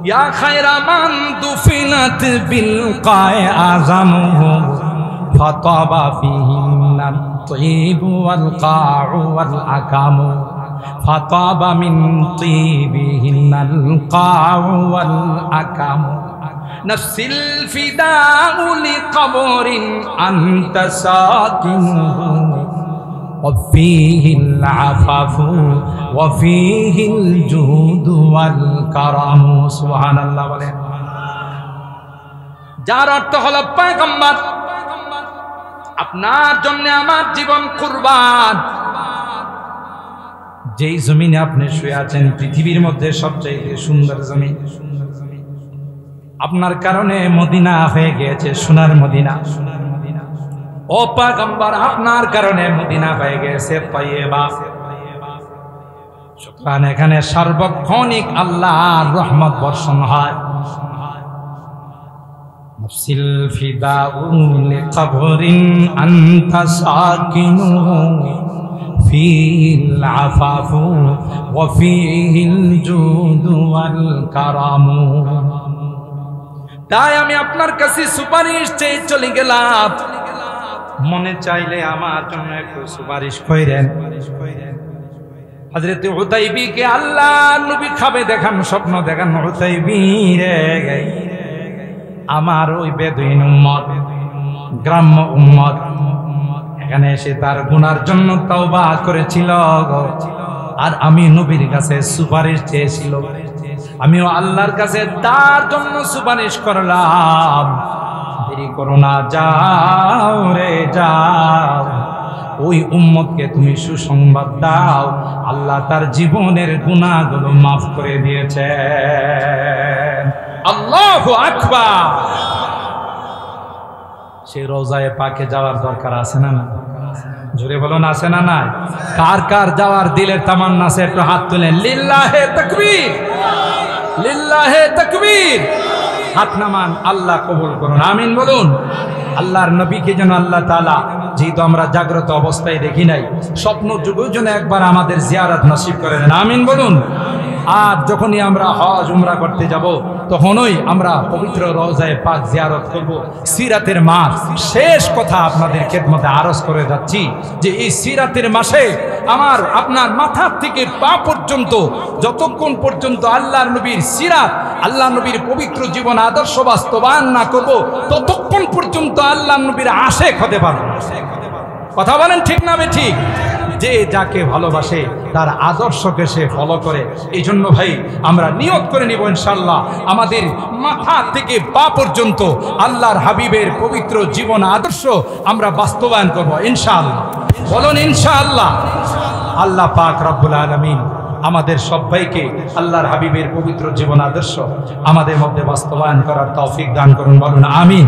ইয়া খায়রা মান দুফিনাত বিল কায়ে আযামুহু, ফাতাবা ফিহিন্নাত তাইয়িবু ওয়াল কাউ ওয়াল আকামু, ফাতাবা মিন তাইয়িবিহিন্নাল কাউ ওয়াল আকামু, নফসিল ফিদাউ লিকবরিন আনতা সাকিনুহু, ওয়াফিহিল আফাফু ওয়াফিহিল জুদু ওয়াল কারামু। সুবহানাল্লাহ বলেন। যার অর্থ হলো পয়গম্বর, আপনার জন্য আমার জীবন কুরবান। যেই জমিনে আপনি শুয়ে আছেন পৃথিবীর মধ্যে সবচেয়ে সুন্দর জমিন, আপনার কারণে মদিনা হয়ে গিয়েছে সোনার মদিনা। ও পয়গম্বর, আপনার কারণে মদিনা হয়ে গেছে তাইয়্যিবা। সুতরাং এখানে সার্বক্ষণিক আল্লাহর রহমত বর্ষণ হয়। নফসিল ফিদাউ লিকবরিন আনতা সাকিনুহু, ফিল আফাফু ওয়া ফিহিল জুদু ওয়াল কারামু। তাই আমি আপনার কাছে সুপারিশ চেয়ে চলে গেলাম, মনে চাইলে আমার জন্য একটু সুপারিশ করেন। হযরত উতাইবীকে আল্লাহ নবী খাবে দেখান, স্বপ্ন দেখান। উতাইবী রে, আমার ওই বেদুইন উম্মত, গ্রাম্য উম্মত এখানে এসে তার গুনার জন্য তওবা করেছিল, আর আমি নবীর কাছে সুপারিশ চেয়েছিল। আমিও আল্লাহর কাছে তার জন্য সুপারিশ করলাম। দেরি করো না, যাও রে যাও, ওই উম্মতকে তুমি সুসংবাদ দাও, আল্লাহ তার জীবনের গুনাহগুলো মাফ করে দিয়েছেন। আল্লাহু আকবার। সেই রওজায়ে পাকে যাওয়ার দরকার আছে না না? জোরে বলুন, আছে না না? কার কার যাওয়ার দিলের তামান্না আছে একটু হাত তুলেন। লিল্লাহে তাকবীর, লিল্লাহে তাকবীর। হাত নামান, আল্লাহ কবুল করুন, আমিন বলুন। আল্লাহর নবীকে যেন আল্লাহ তাআলা, যেহেতু আমরা জাগ্রত অবস্থায় দেখি নাই, স্বপ্ন যুগেও যেন একবার আমাদের জিয়ারত নসিব করে দেন, আমিন বলুন। আর যখনই আমরা হজ উমরা করতে যাব, তখনই আমরা পবিত্র রওজায়ে পাক জিয়ারত করব। সিরাতের মাস, শেষ কথা আপনাদের খেদমতে আরজ করে যাচ্ছি যে এই সিরাতের মাসে আমার আপনার মাথা থেকে পা পর্যন্ত যতক্ষণ পর্যন্ত আল্লাহর নবীর সিরাত, আল্লাহ নবীর পবিত্র জীবন আদর্শ বাস্তবায়ন না করব, ততক্ষণ পর্যন্ত আল্লাহ নবীর আশেক হতে পারবো। কথা বলেন ঠিক না ঠিক? যে যাকে ভালোবাসে তার আদর্শকে সে ফলো করে। এই জন্য ভাই আমরা নিয়ত করে নিব ইনশাআল্লাহ আমাদের মাথা থেকে পা পর্যন্ত আল্লাহর হাবিবের পবিত্র জীবন আদর্শ আমরা বাস্তবায়ন করব ইনশাআল্লাহ। বলুন ইনশাআল্লাহ। আল্লাহ পাক রব্বুল আলামিন আমাদের সবাইকে আল্লাহর হাবিবের পবিত্র জীবন আদর্শ আমাদের মধ্যে বাস্তবায়ন করার তৌফিক দান করুন। বলুন আমিন।